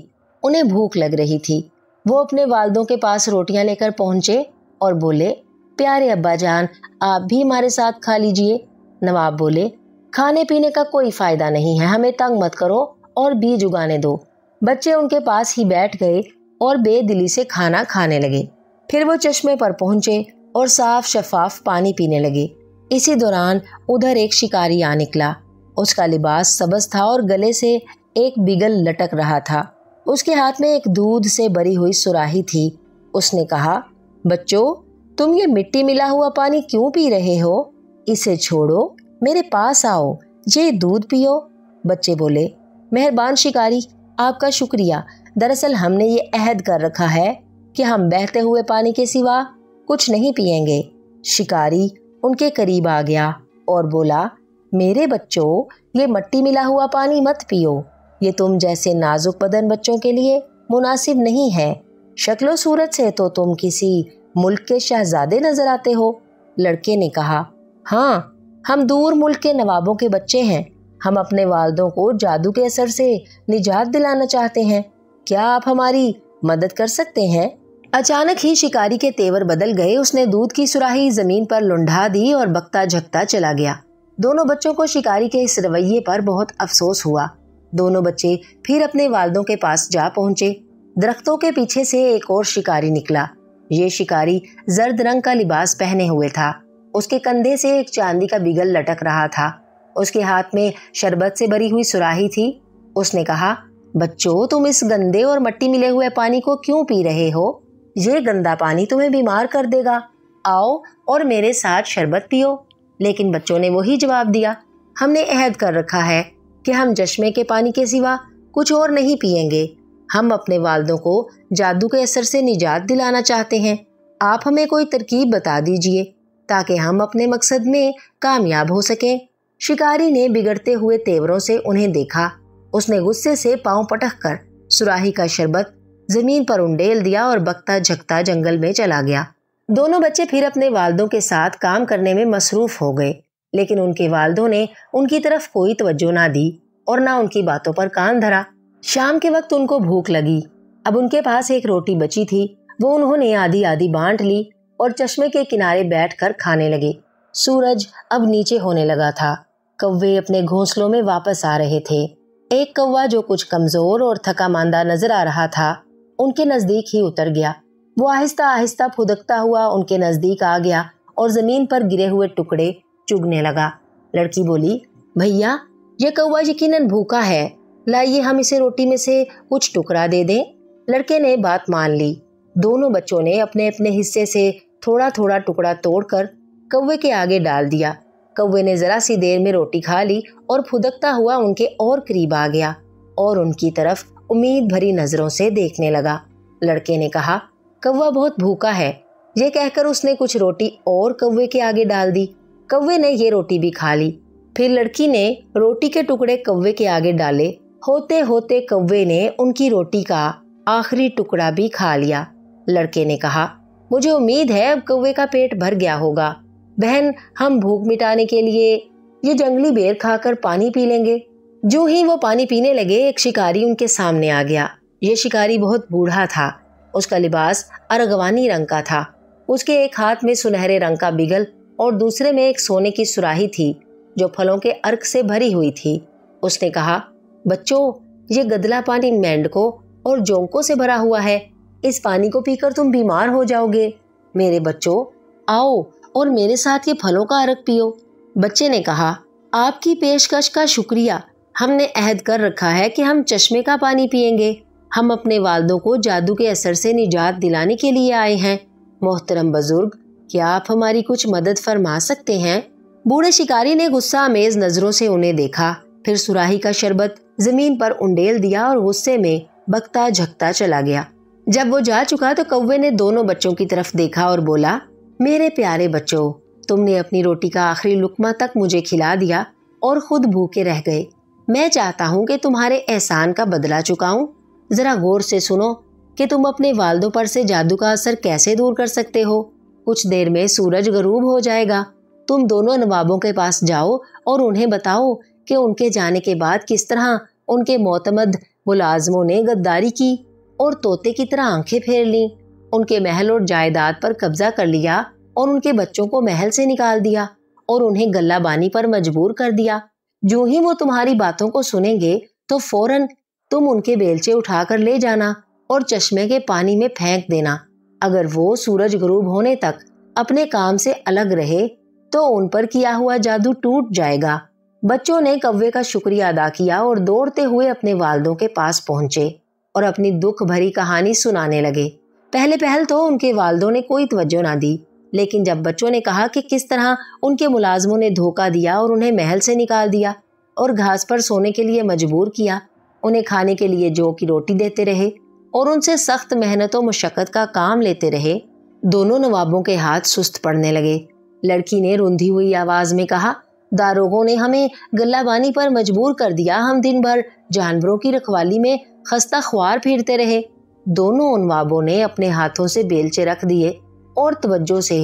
उन्हें भूख लग रही थी। वो अपने वालिदों के पास रोटियां लेकर पहुंचे और बोले, प्यारे अब्बा जान, आप भी हमारे साथ खा लीजिए। नवाब बोले, खाने पीने का कोई फायदा नहीं है, हमें तंग मत करो और बीज उगाने दो। बच्चे उनके पास ही बैठ गए और बेदिली से खाना खाने लगे। फिर वो चश्मे पर पहुंचे और साफ शफाफ पानी पीने लगे। इसी दौरान उधर एक शिकारी आ निकला। उसका लिबास सबज था और गले से एक बिगल लटक रहा था। उसके हाथ में एक दूध से भरी हुई सुराही थी। उसने कहा, बच्चों, तुम ये मिट्टी मिला हुआ पानी क्यों पी रहे हो? इसे छोड़ो, मेरे पास आओ, ये दूध पियो। बच्चे बोले, मेहरबान शिकारी, आपका शुक्रिया। दरअसल हमने ये अहद कर रखा है कि हम बहते हुए पानी के सिवा कुछ नहीं पिएंगे। शिकारी उनके करीब आ गया और बोला, मेरे बच्चों, ये मट्टी मिला हुआ पानी मत पियो। ये तुम जैसे नाजुक बदन बच्चों के लिए मुनासिब नहीं है। शक्लो सूरत से तो तुम किसी मुल्क के शहजादे नजर आते हो। लड़के ने कहा, हाँ, हम दूर मुल्क के नवाबों के बच्चे हैं। हम अपने वालिदों को जादू के असर से निजात दिलाना चाहते हैं। क्या आप हमारी मदद कर सकते हैं। अचानक ही शिकारी के तेवर बदल गए। उसने दूध की सुराही जमीन पर लुढ़ा दी और बकता झकता चला गया। दोनों बच्चों को शिकारी के इस रवैये पर बहुत अफसोस हुआ। दोनों बच्चे फिर अपने वालिदों के पास जा पहुंचे। दरख्तों के पीछे से एक और शिकारी निकला। ये शिकारी जर्द रंग का लिबास पहने हुए था। उसके कंधे से एक चांदी का बिगल लटक रहा था। उसके हाथ में शरबत से भरी हुई सुराही थी। उसने कहा, बच्चों, तुम इस गंदे और मट्टी मिले हुए पानी को क्यों पी रहे हो? ये गंदा पानी तुम्हें बीमार कर देगा। आओ और मेरे साथ शरबत पियो। लेकिन बच्चों ने वही जवाब दिया, हमने अहद कर रखा है कि हम चश्मे के पानी के सिवा कुछ और नहीं पिएंगे। हम अपने वालिदों को जादू के असर से निजात दिलाना चाहते हैं। आप हमें कोई तरकीब बता दीजिए ताकि हम अपने मकसद में कामयाब हो सकें। शिकारी ने बिगड़ते हुए तेवरों से उन्हें देखा। उसने गुस्से से पांव पटक कर सुराही का शरबत जमीन पर उंडेल दिया और बकता झकता जंगल में चला गया। दोनों बच्चे फिर अपने वालिदों के साथ काम करने में मसरूफ हो गए, लेकिन उनके वालिदों ने उनकी तरफ कोई तवज्जो ना दी और ना उनकी बातों पर कान धरा। शाम के वक्त उनको भूख लगी। अब उनके पास एक रोटी बची थी। वो उन्होंने आधी आधी बांट ली और चश्मे के किनारे बैठकर खाने लगे। सूरज अब नीचे होने लगा था। कौवे अपने घोंसलों में वापस आ रहे थे। एक कौवा जो कुछ कमजोर और थका मांदा नजर आ रहा था, उनके नजदीक ही उतर गया। वो आहिस्ता आहिस्ता फुदकता हुआ उनके नजदीक आ गया और जमीन पर गिरे हुए टुकड़े चुगने लगा। लड़की बोली, भैया, ये कौवा यकीनन भूखा है, लाइए हम इसे रोटी में से कुछ टुकड़ा दे दें। लड़के ने बात मान ली। दोनों बच्चों ने अपने अपने हिस्से से थोड़ा थोड़ा टुकड़ा तोड़कर कौवे के आगे डाल दिया। कौवे ने जरा सी देर में रोटी खा ली और फुदकता हुआ उनके और करीब आ गया और उनकी तरफ उम्मीद भरी नजरों से देखने लगा। लड़के ने कहा, कौवा बहुत भूखा है। ये कहकर उसने कुछ रोटी और कौवे के आगे डाल दी। कौवे ने ये रोटी भी खा ली। फिर लड़की ने रोटी के टुकड़े कौवे के आगे डाले। होते होते कौवे ने उनकी रोटी का आखिरी टुकड़ा भी खा लिया। लड़के ने कहा, मुझे उम्मीद है अब कौवे का पेट भर गया होगा। बहन, हम भूख मिटाने के लिए ये जंगली बेर खाकर पानी पी लेंगे। जो ही वो पानी पीने लगे, एक शिकारी उनके सामने आ गया। ये शिकारी बहुत बूढ़ा था। उसका लिबास अरगवानी रंग का था। उसके एक हाथ में सुनहरे रंग का बिगल और दूसरे में एक सोने की सुराही थी जो फलों के अर्क से भरी हुई थी। उसने कहा, बच्चों, ये गदला पानी मेंढकों और जोंकों से भरा हुआ है। इस पानी को पीकर तुम बीमार हो जाओगे। मेरे बच्चों, आओ और मेरे साथ ये फलों का अर्क पियो। बच्चे ने कहा, आपकी पेशकश का शुक्रिया। हमने अहद कर रखा है कि हम चश्मे का पानी पिएंगे। हम अपने वालिदों को जादू के असर से निजात दिलाने के लिए आए हैं। मोहतरम बुजुर्ग, क्या आप हमारी कुछ मदद फरमा सकते हैं? बूढ़े शिकारी ने गुस्सा अमेज नजरों से उन्हें देखा, फिर सुराही का शरबत जमीन पर उंडेल दिया और गुस्से में बकता झकता चला गया। जब वो जा चुका तो कौवे ने दोनों बच्चों की तरफ देखा और बोला, मेरे प्यारे बच्चों, तुमने अपनी रोटी का आखिरी लुकमा तक मुझे खिला दिया और खुद भूखे रह गए। मैं चाहता हूँ कि तुम्हारे एहसान का बदला चुकाऊं। जरा गौर से सुनो कि तुम अपने वालिदों पर से जादू का असर कैसे दूर कर सकते हो। कुछ देर में सूरज गरूब हो जाएगा। तुम दोनों नवाबों के पास जाओ और उन्हें बताओ कि उनके जाने के बाद किस तरह उनके मोतमद मुलाजमों ने गद्दारी की और तोते की तरह आंखें फेर लीं, उनके महल और जायदाद पर कब्जा कर लिया और उनके बच्चों को महल से निकाल दिया और उन्हें गल्लाबानी पर मजबूर कर दिया। जो ही वो तुम्हारी बातों को सुनेंगे तो फौरन तुम उनके बेलचे उठाकर ले जाना और चश्मे के पानी में फेंक देना। अगर वो सूरज गरूब होने तक अपने काम से अलग रहे तो उन पर किया हुआ जादू टूट जाएगा। बच्चों ने कौवे का शुक्रिया अदा किया और दौड़ते हुए अपने वालिदों के पास पहुंचे और अपनी दुख भरी कहानी सुनाने लगे। पहले पहल तो उनके वालिदों ने कोई तवज्जो ना दी, लेकिन जब बच्चों ने कहा कि किस तरह उनके मुलाजमों ने धोखा दिया और उन्हें महल से निकाल दिया और घास पर सोने के लिए मजबूर किया, उन्हें खाने के लिए जौ की रोटी देते रहे और उनसे सख्त मेहनत और मुशक्कत का काम लेते रहे, दोनों नवाबों के हाथ सुस्त पड़ने लगे। लड़की ने रुंधी हुई आवाज में कहा, दारोगों ने हमें गल्लाबानी पर मजबूर कर दिया। हम दिन भर जानवरों की रखवाली में खस्ता ख्वार फिरते रहे। दोनों नवाबों ने अपने हाथों से बेलचे रख दिए और तवज्जो से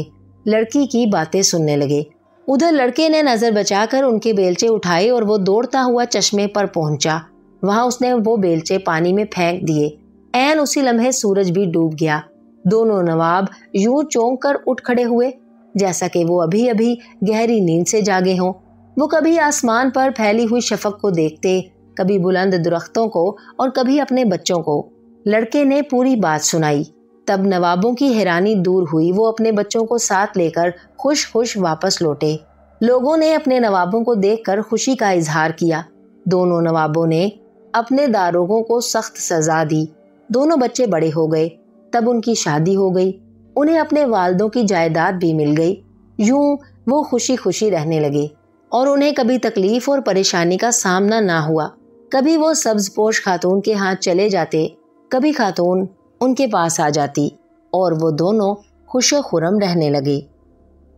लड़की की बातें सुनने लगे। उधर लड़के ने नजर बचाकर उनके बेलचे उठाए और वो दौड़ता हुआ चश्मे पर पहुंचा। वहां उसने वो बेलचे पानी में फेंक दिए। ऐन उसी लम्हे सूरज भी डूब गया। दोनों नवाब यूं चौंक कर उठ खड़े हुए जैसा कि वो अभी अभी गहरी नींद से जागे हों। वो कभी आसमान पर फैली हुई शफक को देखते, कभी बुलंद दरख्तों को और कभी अपने बच्चों को। लड़के ने पूरी बात सुनाई। तब नवाबों की हैरानी दूर हुई। वो अपने बच्चों को साथ लेकर खुश खुश वापस लौटे। लोगों ने अपने नवाबों को देखकर खुशी का इजहार किया। दोनों नवाबों ने अपने दारोगों को सख्त सजा दी। दोनों बच्चे बड़े हो गए। तब उनकी शादी हो गई। उन्हें अपने वालिदों की जायदाद भी मिल गई। यूं वो खुशी खुशी रहने लगे और उन्हें कभी तकलीफ और परेशानी का सामना ना हुआ। कभी वो सब्जपोश खातून के हाथ चले जाते, कभी खातून उनके पास आ जाती और वो दोनों खुशो खुरम रहने लगे।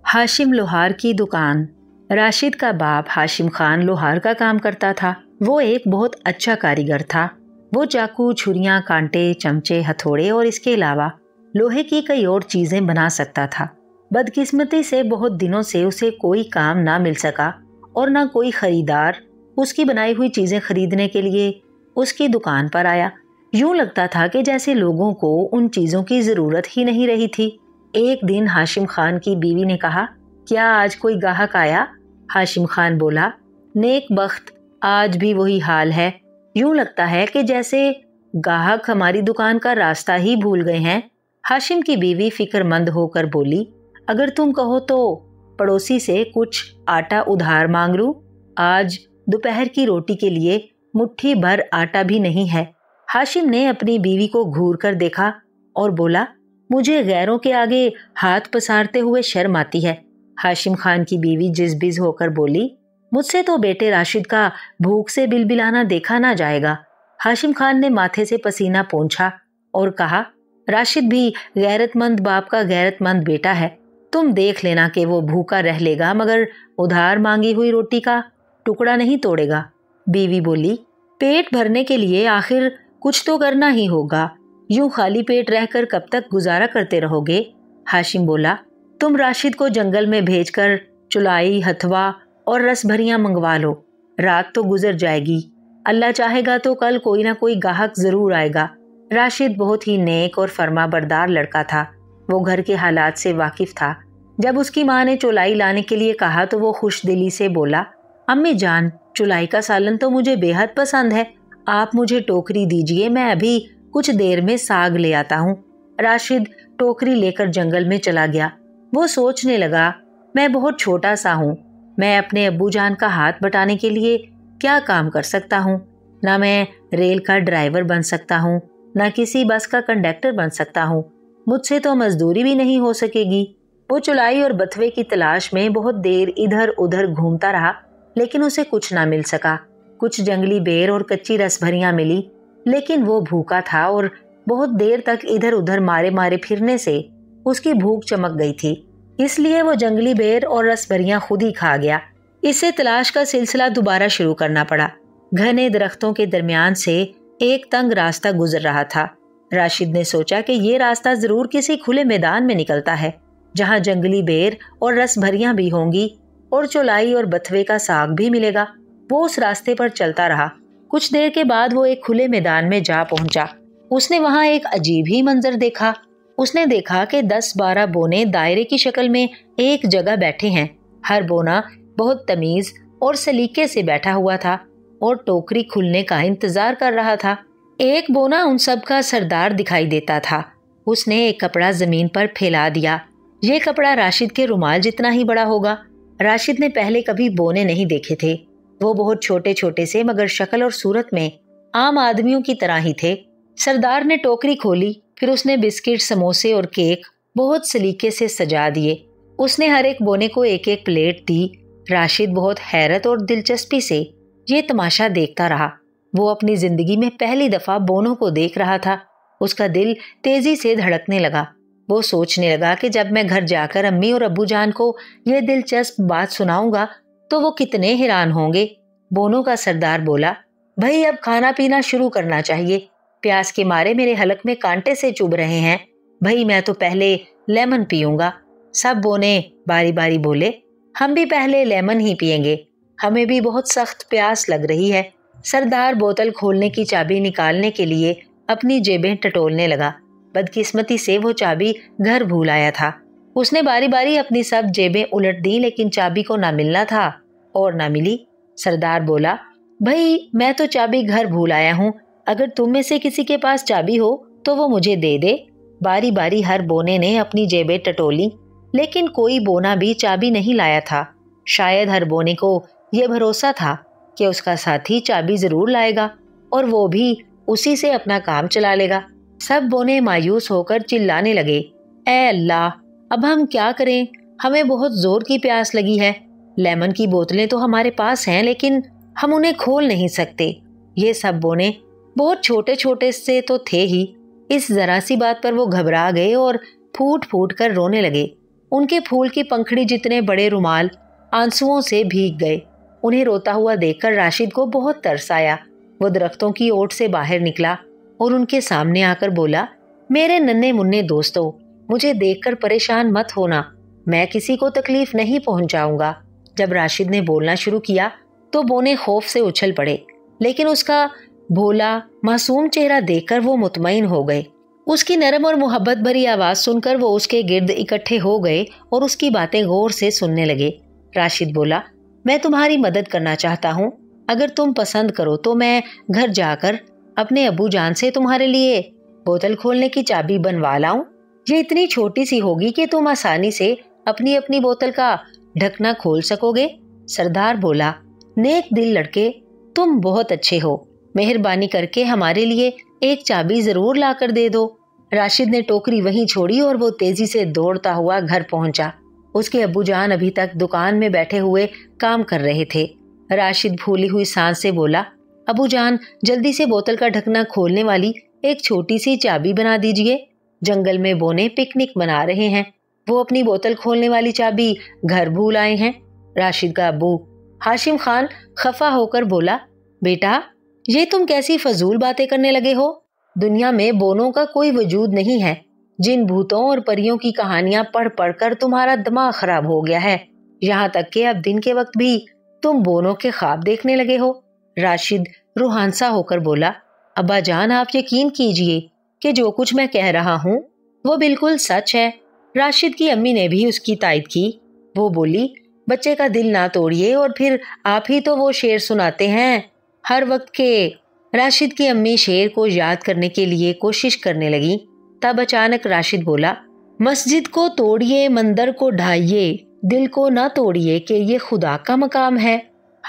हाशिम लोहार की दुकान। राशिद का बाप हाशिम खान लोहार का काम करता था। वो एक बहुत अच्छा कारीगर था। वो चाकू, छुरियां, कांटे, चमचे, हथौड़े और इसके अलावा लोहे की कई और चीजें बना सकता था। बदकिस्मती से बहुत दिनों से उसे कोई काम ना मिल सका और ना कोई खरीदार उसकी बनाई हुई चीजें खरीदने के लिए उसकी दुकान पर आया। यूं लगता था कि जैसे लोगों को उन चीजों की जरूरत ही नहीं रही थी। एक दिन हाशिम खान की बीवी ने कहा, क्या आज कोई ग्राहक आया? हाशिम खान बोला, नेक बख्त, आज भी वही हाल है। यूं लगता है कि जैसे ग्राहक हमारी दुकान का रास्ता ही भूल गए हैं। हाशिम की बीवी फिक्रमंद होकर बोली, अगर तुम कहो तो पड़ोसी से कुछ आटा उधार मांग लूं। आज दोपहर की रोटी के लिए मुट्ठी भर आटा भी नहीं है। हाशिम ने अपनी बीवी को घूर कर देखा और बोला, मुझे गैरों के आगे हाथ पसारते हुए शर्म आती है। हाशिम खान की बीवी जिज़बिज़ होकर बोली, मुझसे तो बेटे राशिद का भूख से बिलबिलाना देखा ना जाएगा। हाशिम खान ने माथे से पसीना पोंछा और कहा, राशिद भी गैरतमंद बाप का गैरतमंद बेटा है। तुम देख लेना कि वो भूखा रह लेगा मगर उधार मांगी हुई रोटी का टुकड़ा नहीं तोड़ेगा। बीवी बोली, पेट भरने के लिए आखिर कुछ तो करना ही होगा। यूं खाली पेट रहकर कब तक गुजारा करते रहोगे? हाशिम बोला, तुम राशिद को जंगल में भेजकर चुलाई, हथवा और रस भरियां मंगवा लो। रात तो गुजर जाएगी, अल्लाह चाहेगा तो कल कोई ना कोई गाहक जरूर आएगा। राशिद बहुत ही नेक और फर्माबरदार लड़का था। वो घर के हालात से वाकिफ था। जब उसकी माँ ने चुलाई लाने के लिए कहा तो वो खुश दिली से बोला, अम्मी जान, चुलाई का सालन तो मुझे बेहद पसंद है। आप मुझे टोकरी दीजिए, मैं अभी कुछ देर में साग ले आता हूँ। राशिद टोकरी लेकर जंगल में चला गया। वो सोचने लगा, मैं बहुत छोटा सा हूँ। मैं अपने अब्बू जान का हाथ बटाने के लिए क्या काम कर सकता हूँ? ना मैं रेल का ड्राइवर बन सकता हूँ, ना किसी बस का कंडक्टर बन सकता हूँ। मुझसे तो मजदूरी भी नहीं हो सकेगी। वो चुलाई और बथवे की तलाश में बहुत देर इधर उधर घूमता रहा, लेकिन उसे कुछ ना मिल सका। कुछ जंगली बेर और कच्ची रसभरियां मिली, लेकिन वो भूखा था और बहुत देर तक इधर उधर मारे मारे फिरने से उसकी भूख चमक गई थी। इसलिए वो जंगली बेर और रसभरियां खुद ही खा गया। इससे तलाश का सिलसिला दोबारा शुरू करना पड़ा। घने दरख्तों के दरमियान से एक तंग रास्ता गुजर रहा था। राशिद ने सोचा कि ये रास्ता जरूर किसी खुले मैदान में निकलता है, जहाँ जंगली बेर और रसभरियां भी होंगी और चौलाई और बथवे का साग भी मिलेगा। वो उस रास्ते पर चलता रहा। कुछ देर के बाद वो एक खुले मैदान में जा पहुंचा। उसने वहां एक अजीब ही मंजर देखा। उसने देखा कि 10-12 बोने दायरे की शक्ल में एक जगह बैठे हैं। हर बोना बहुत तमीज और सलीके से बैठा हुआ था और टोकरी खुलने का इंतजार कर रहा था। एक बोना उन सब का सरदार दिखाई देता था। उसने एक कपड़ा जमीन पर फैला दिया। ये कपड़ा राशिद के रुमाल जितना ही बड़ा होगा। राशिद ने पहले कभी बोने नहीं देखे थे। वो बहुत छोटे छोटे से मगर शक्ल और सूरत में आम आदमियों की तरह ही थे। सरदार ने टोकरी खोली, फिर उसने बिस्किट, समोसे और केक बहुत सलीके से सजा दिए। उसने हर एक बोने को एक एक प्लेट दी। राशिद बहुत हैरत और दिलचस्पी से ये तमाशा देखता रहा। वो अपनी जिंदगी में पहली दफा बोनों को देख रहा था। उसका दिल तेजी से धड़कने लगा। वो सोचने लगा कि जब मैं घर जाकर अम्मी और अब्बू जान को यह दिलचस्प बात सुनाऊंगा तो वो कितने हैरान होंगे। बोनों का सरदार बोला, भाई अब खाना पीना शुरू करना चाहिए। प्यास के मारे मेरे हलक में कांटे से चुभ रहे हैं। भाई मैं तो पहले लेमन पीऊंगा। सब बोने बारी बारी बोले, हम भी पहले लेमन ही पिएंगे, हमें भी बहुत सख्त प्यास लग रही है। सरदार बोतल खोलने की चाबी निकालने के लिए اپنی جیبیں ٹٹولنے لگا۔ بدقسمتی سے وہ چابی گھر بھول آیا تھا۔ اس نے باری باری اپنی سب جیبیں الٹ دی لیکن چابی کو نہ ملنا تھا اور نہ ملی۔ سردار بولا، بھائی میں تو چابی گھر بھول آیا ہوں، اگر تم میں سے کسی کے پاس چابی ہو تو وہ مجھے دے دے۔ باری باری ہر بونے نے اپنی جیبیں ٹٹولی لیکن کوئی بونا بھی چابی نہیں لایا تھا۔ شاید ہر بونے کو یہ بھروسہ تھا کہ اس کا ساتھی چابی ضرور لائے گا اور وہ بھی اسی سے اپنا کام چلا لے گا۔ سب بونے مایوس ہو کر چلانے لگے، اے اللہ، اب ہم کیا کریں؟ ہمیں بہت زور کی پیاس لگی ہے۔ لیمن کی بوتلیں تو ہمارے پاس ہیں لیکن ہم انہیں کھول نہیں سکتے۔ یہ سب بونے بہت چھوٹے چھوٹے سے تو تھے ہی، اس ذرا سی بات پر وہ گھبرا گئے اور پھوٹ پھوٹ کر رونے لگے۔ ان کے پھول کی پنکھڑی جتنے بڑے رومال آنسوؤں سے بھیگ گئے۔ انہیں روتا ہوا دیکھ کر راشد کو بہت ترس آیا۔ وہ درختوں کی اوٹ سے باہر نکلا اور ان کے سامنے آ کر بولا، میرے ننھے منھے دوستو، مجھے دیکھ کر پریشان مت ہونا، میں کسی کو تکلیف نہیں پہنچاؤں گا۔ جب راشد نے بولنا شروع کیا تو بونے خوف سے اچھل پڑے، لیکن اس کا بھولا معصوم چہرہ دیکھ کر وہ مطمئن ہو گئے۔ اس کی نرم اور محبت بھری آواز سن کر وہ اس کے گرد اکٹھے ہو گئے اور اس کی باتیں غور سے سننے لگے۔ راشد بولا، میں تمہاری مدد کرنا چاہتا ہوں، اگر تم پسند کرو تو میں گھر جا کر اپنے ابو جان سے تمہارے لیے بوتل کھولنے کی چابی بنوا لاؤں۔ یہ اتنی چھوٹی سی ہوگی کہ تم آسانی سے اپنی اپنی بوتل کا ڈھکنا کھول سکو گے۔ سردار بولا، نیک دل لڑکے، تم بہت اچھے ہو، مہربانی کر کے ہمارے لیے ایک چابی ضرور لا کر دے دو۔ راشد نے ٹوکری وہیں چھوڑی اور وہ تیزی سے دوڑتا ہوا گھر پہنچا۔ اس کے ابو جان ابھی تک دکان میں بیٹھے ہوئے کام کر رہے تھے۔ راشد پھولی ہوئی سانس سے بولا، ابو جان، جلدی سے بوتل کا ڈھکنا کھولنے والی ایک چھوٹی سی چابی بنا دیجئے۔ جنگل میں بونے پکنک منا رہے ہیں، وہ اپنی بوتل کھولنے والی چابی گھر بھول آئے ہیں۔ راشد کا ابو ہاشم خان خفا ہو کر بولا، بیٹا، یہ تم کیسی فضول باتیں کرنے لگے ہو؟ دنیا میں بونوں کا کوئی وجود نہیں ہے۔ جن بھوتوں اور پریوں کی کہانیاں پڑھ پڑھ کر تمہارا دماغ خراب ہو گیا ہے، یہاں تک کہ اب دن کے وقت بھی تم بونوں کے خواب دیکھنے لگے ہو۔ راشد روحانسا ہو کر بولا، ابا جان، آپ یقین کیجئے کہ جو کچھ میں کہہ رہا ہوں وہ بالکل سچ ہے۔ راشد کی امی نے بھی اس کی تائید کی۔ وہ بولی، بچے کا دل نہ توڑیے، اور پھر آپ ہی تو وہ شعر سناتے ہیں ہر وقت کے۔ راشد کی امی شعر کو یاد کرنے کے لیے کوشش کرنے لگی، تب اچانک راشد بولا، مسجد کو توڑیے، مندر کو ڈھائیے، دل کو نہ توڑیے کہ یہ خدا کا مقام ہے۔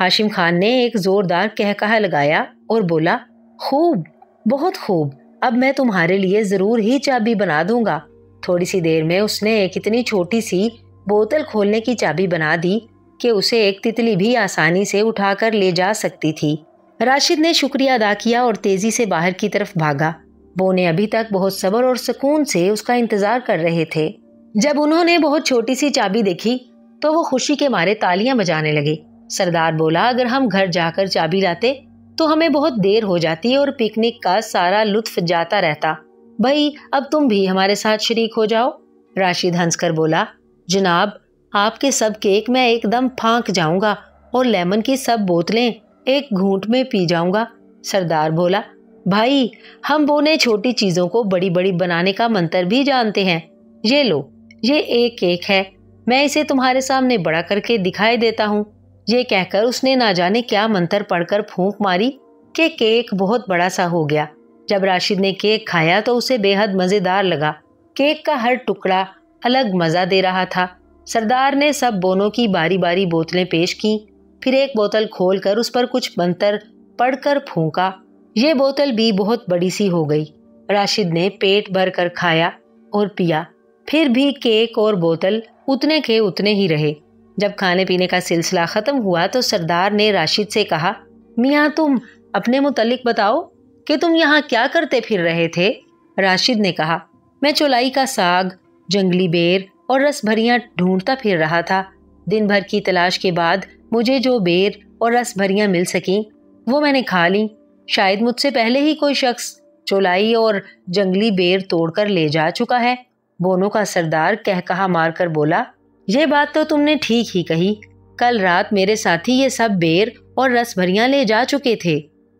ہاشم خان نے ایک زوردار قہقہہ لگایا اور بولا، خوب، بہت خوب، اب میں تمہارے لیے ضرور ہی چابی بنا دوں گا۔ تھوڑی سی دیر میں اس نے ایک اتنی چھوٹی سی بوتل کھولنے کی چابی بنا دی کہ اسے ایک تتلی بھی آسانی سے اٹھا کر لے جا سکتی تھی۔ راشد نے شکریہ ادا کیا اور تیزی سے باہر کی طرف بھاگا۔ بونے ابھی تک بہت صبر اور سکون سے اس کا انتظار کر رہے تھے۔ جب انہوں نے بہت چھوٹی سی چابی دیکھی تو وہ خوشی کے مارے تالیاں بجانے لگے۔ سردار بولا، اگر ہم گھر جا کر چابی لاتے تو ہمیں بہت دیر ہو جاتی اور پکنک کا سارا لطف جاتا رہتا۔ بھائی، اب تم بھی ہمارے ساتھ شریک ہو جاؤ۔ راشد ہنس کر بولا، جناب، آپ کے سب کیک میں ایک دم پھانک جاؤں گا اور لیمن کی سب بوتلیں ایک گھونٹ میں پی جاؤں گا۔ سردار بولا، بھائی، ہم بونے چھوٹی چیزوں کو بڑی بڑی بنانے کا منتر بھی جانتے ہیں۔ یہ لو، یہ ایک کیک ہے، میں اسے تمہارے سامنے بڑا کر کے دکھائی دیتا ہوں۔ یہ کہہ کر اس نے نہ جانے کیا منتر پڑھ کر پھونک ماری کہ کیک بہت بڑا سا ہو گیا۔ جب راشد نے کیک کھایا تو اسے بے حد مزیدار لگا۔ کیک کا ہر ٹکڑا الگ مزہ دے رہا تھا۔ سردار نے سب بونوں کی باری باری بوتلیں پیش کی، پھر ایک بوتل کھول کر اس پر کچھ منتر پڑھ کر پھونکا۔ یہ بوتل بھی بہت بڑی سی ہو گئی۔ راشد نے پیٹ بھر کر کھایا اور پیا، پھر بھی کیک اور بوتل اتنے کے اتنے ہی رہے۔ جب کھانے پینے کا سلسلہ ختم ہوا تو سردار نے راشد سے کہا، میاں، تم اپنے متعلق بتاؤ کہ تم یہاں کیا کرتے پھر رہے تھے؟ راشد نے کہا، میں چولائی کا ساگ، جنگلی بیر اور رس بھریاں ڈھونڈتا پھر رہا تھا۔ دن بھر کی تلاش کے بعد مجھے جو بیر اور رس بھریاں مل سکیں وہ میں نے کھا لیں۔ شاید مجھ سے پہلے ہی کوئی شخص چولائی اور جنگلی بیر توڑ کر لے جا چکا ہے۔ بونوں کا سردار کہا مار کر بولا، یہ بات تو تم نے ٹھیک ہی کہی، کل رات میرے ساتھی یہ سب بیر اور رس بھریاں لے جا چکے تھے،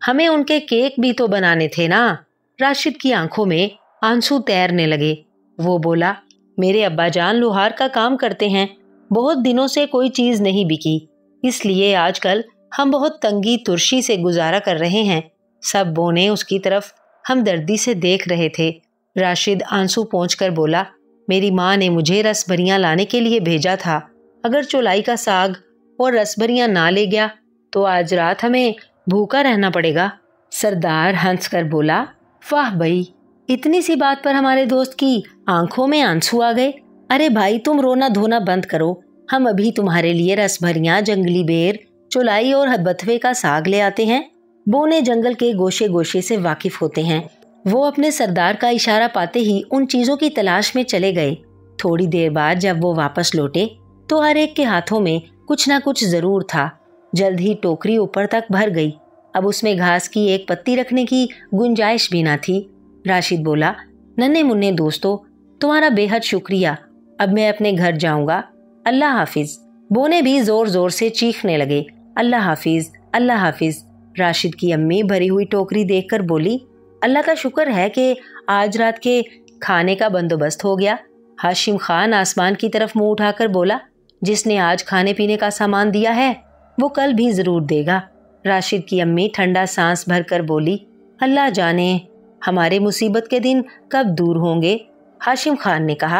ہمیں ان کے کیک بھی تو بنانے تھے نا۔ राशिद की आंखों में आंसू तैरने लगे। वो बोला, मेरे अब्बा जान लोहार का काम करते हैं, बहुत दिनों से कोई चीज नहीं बिकी, इसलिए आजकल हम बहुत तंगी तुर्शी से गुजारा कर रहे हैं। सब बोने उसकी तरफ हमदर्दी से देख रहे थे। राशिद आंसू पोंछकर बोला, मेरी माँ ने मुझे रसभरियां लाने के लिए भेजा था। अगर चौलाई का साग और रसभरियां ना ले गया तो आज रात हमें भूखा रहना पड़ेगा। सरदार हंसकर बोला, वाह भाई, इतनी सी बात पर हमारे दोस्त की आंखों में आंसू आ गए। अरे भाई, तुम रोना धोना बंद करो, हम अभी तुम्हारे लिए रसभरियां, जंगली बेर, चौलाई और बथवे का साग ले आते हैं। बोने जंगल के गोशे गोशे से वाकिफ होते हैं। वो अपने सरदार का इशारा पाते ही उन चीजों की तलाश में चले गए। थोड़ी देर बाद जब वो वापस लौटे तो हर एक के हाथों में कुछ ना कुछ जरूर था। जल्द ही टोकरी ऊपर तक भर गई। अब उसमें घास की एक पत्ती रखने की गुंजाइश भी ना थी। राशिद बोला, नन्हे मुन्ने दोस्तों, तुम्हारा बेहद शुक्रिया। अब मैं अपने घर जाऊंगा। अल्लाह हाफिज। बोने भी जोर जोर से चीखने लगे, अल्लाह हाफिज, अल्लाह हाफिज। राशिद की अम्मी भरी हुई टोकरी देखकर बोली, अल्लाह का शुक्र है कि आज रात के खाने का बंदोबस्त हो गया। हाशिम खान आसमान की तरफ मुंह उठाकर बोला, जिसने आज खाने पीने का सामान दिया है वो कल भी जरूर देगा। राशिद की अम्मी ठंडा सांस भरकर बोली, अल्लाह जाने हमारे मुसीबत के दिन कब दूर होंगे। हाशिम खान ने कहा,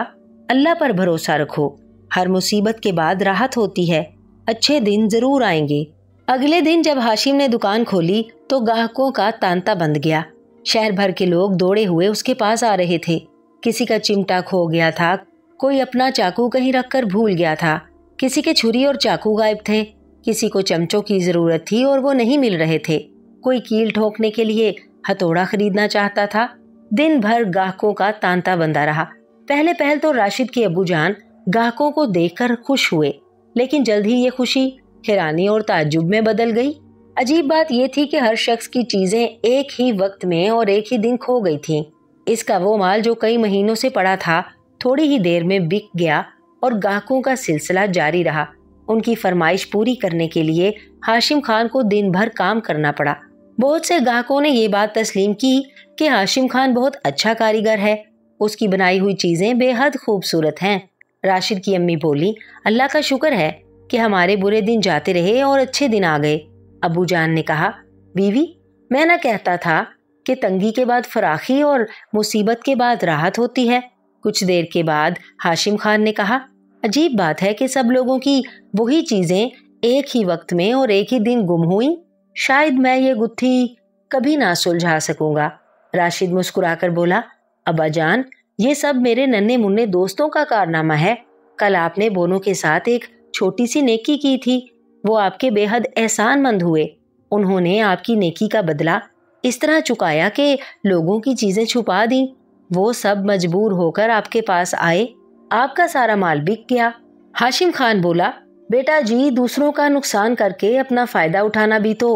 अल्लाह पर भरोसा रखो, हर मुसीबत के बाद राहत होती है, अच्छे दिन जरूर आएंगे। अगले दिन जब हाशिम ने दुकान खोली तो ग्राहकों का तांता बंध गया। शहर भर के लोग दौड़े हुए उसके पास आ रहे थे। किसी का चिमटा खो गया था, कोई अपना चाकू कहीं रखकर भूल गया था, किसी के छुरी और चाकू गायब थे, किसी को चमचों की जरूरत थी और वो नहीं मिल रहे थे, कोई कील ठोकने के लिए हथौड़ा खरीदना चाहता था। दिन भर ग्राहकों का तांता बंधा रहा। पहले पहल तो राशिद के अब्बू जान ग्राहकों को देखकर खुश हुए, लेकिन जल्द ही ये खुशी हैरानी और ताज्जुब में बदल गई। अजीब बात यह थी कि हर शख्स की चीजें एक ही वक्त में और एक ही दिन खो गई थीं। इसका वो माल जो कई महीनों से पड़ा था थोड़ी ही देर में बिक गया और ग्राहकों का सिलसिला जारी रहा। उनकी फरमाइश पूरी करने के लिए हाशिम खान को दिन भर काम करना पड़ा। बहुत से ग्राहकों ने ये बात तस्लीम की कि हाशिम खान बहुत अच्छा कारीगर है, उसकी बनाई हुई चीजें बेहद खूबसूरत हैं। राशिद की अम्मी बोली, अल्लाह का शुक्र है कि हमारे बुरे दिन जाते रहे और अच्छे दिन आ गए। अबू जान ने कहा, बीवी, मैं ना कहता था कि तंगी के बाद फराखी और मुसीबत के बाद राहत होती है। कुछ देर के बाद हाशिम खान ने कहा, अजीब बात है कि सब लोगों की वही चीजें एक ही वक्त में और एक ही दिन गुम हुई। शायद मैं ये गुत्थी कभी ना सुलझा सकूंगा। राशिद मुस्कुराकर बोला, अब्बा जान, ये सब मेरे नन्हे मुन्ने दोस्तों का कारनामा है। कल आपने बोनों के साथ एक छोटी सी नेकी की थी, वो आपके बेहद एहसानमंद हुए। उन्होंने आपकी नेकी का बदला इस तरह चुकाया कि लोगों की चीजें छुपा दी। वो सब मजबूर होकर आपके पास आए, आपका सारा माल बिक गया। हाशिम खान बोला, बेटा जी, दूसरों का नुकसान करके अपना फायदा उठाना भी तो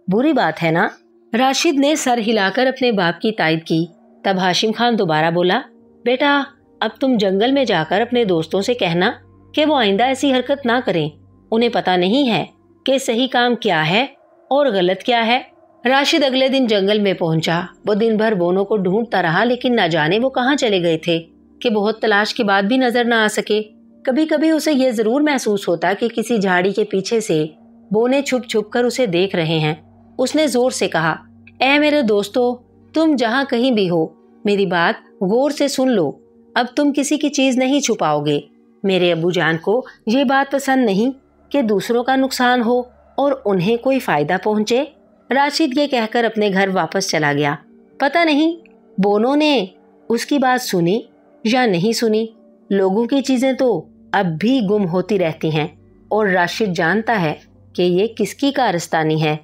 बुरी बात है ना। राशिद ने सर हिलाकर अपने बाप की तायद की। तब हाशिम खान दोबारा बोला, बेटा, अब तुम जंगल में जाकर अपने दोस्तों से कहना कि वो आइंदा ऐसी हरकत ना करें। उन्हें पता नहीं है कि सही काम क्या है और गलत क्या है। राशिद अगले दिन जंगल में पहुंचा। वो दिन भर बोनों को ढूंढता रहा, लेकिन न जाने वो कहाँ चले गए थे कि बहुत तलाश के बाद भी नजर न आ सके। कभी कभी उसे ये जरूर महसूस होता कि किसी झाड़ी के पीछे से बोने छुप छुप कर उसे देख रहे हैं। उसने जोर से कहा, ऐ मेरे दोस्तों, तुम जहाँ कहीं भी हो, मेरी बात गौर से सुन लो। अब तुम किसी की चीज नहीं छुपाओगे। मेरे अब्बू जान को ये बात पसंद नहीं कि दूसरों का नुकसान हो और उन्हें कोई फायदा पहुंचे। राशिद ये कहकर अपने घर वापस चला गया। पता नहीं बोनों ने उसकी बात सुनी या नहीं सुनी। लोगों की चीजें तो अब भी गुम होती रहती हैं और राशिद जानता है कि ये किसकी कारस्तानी है।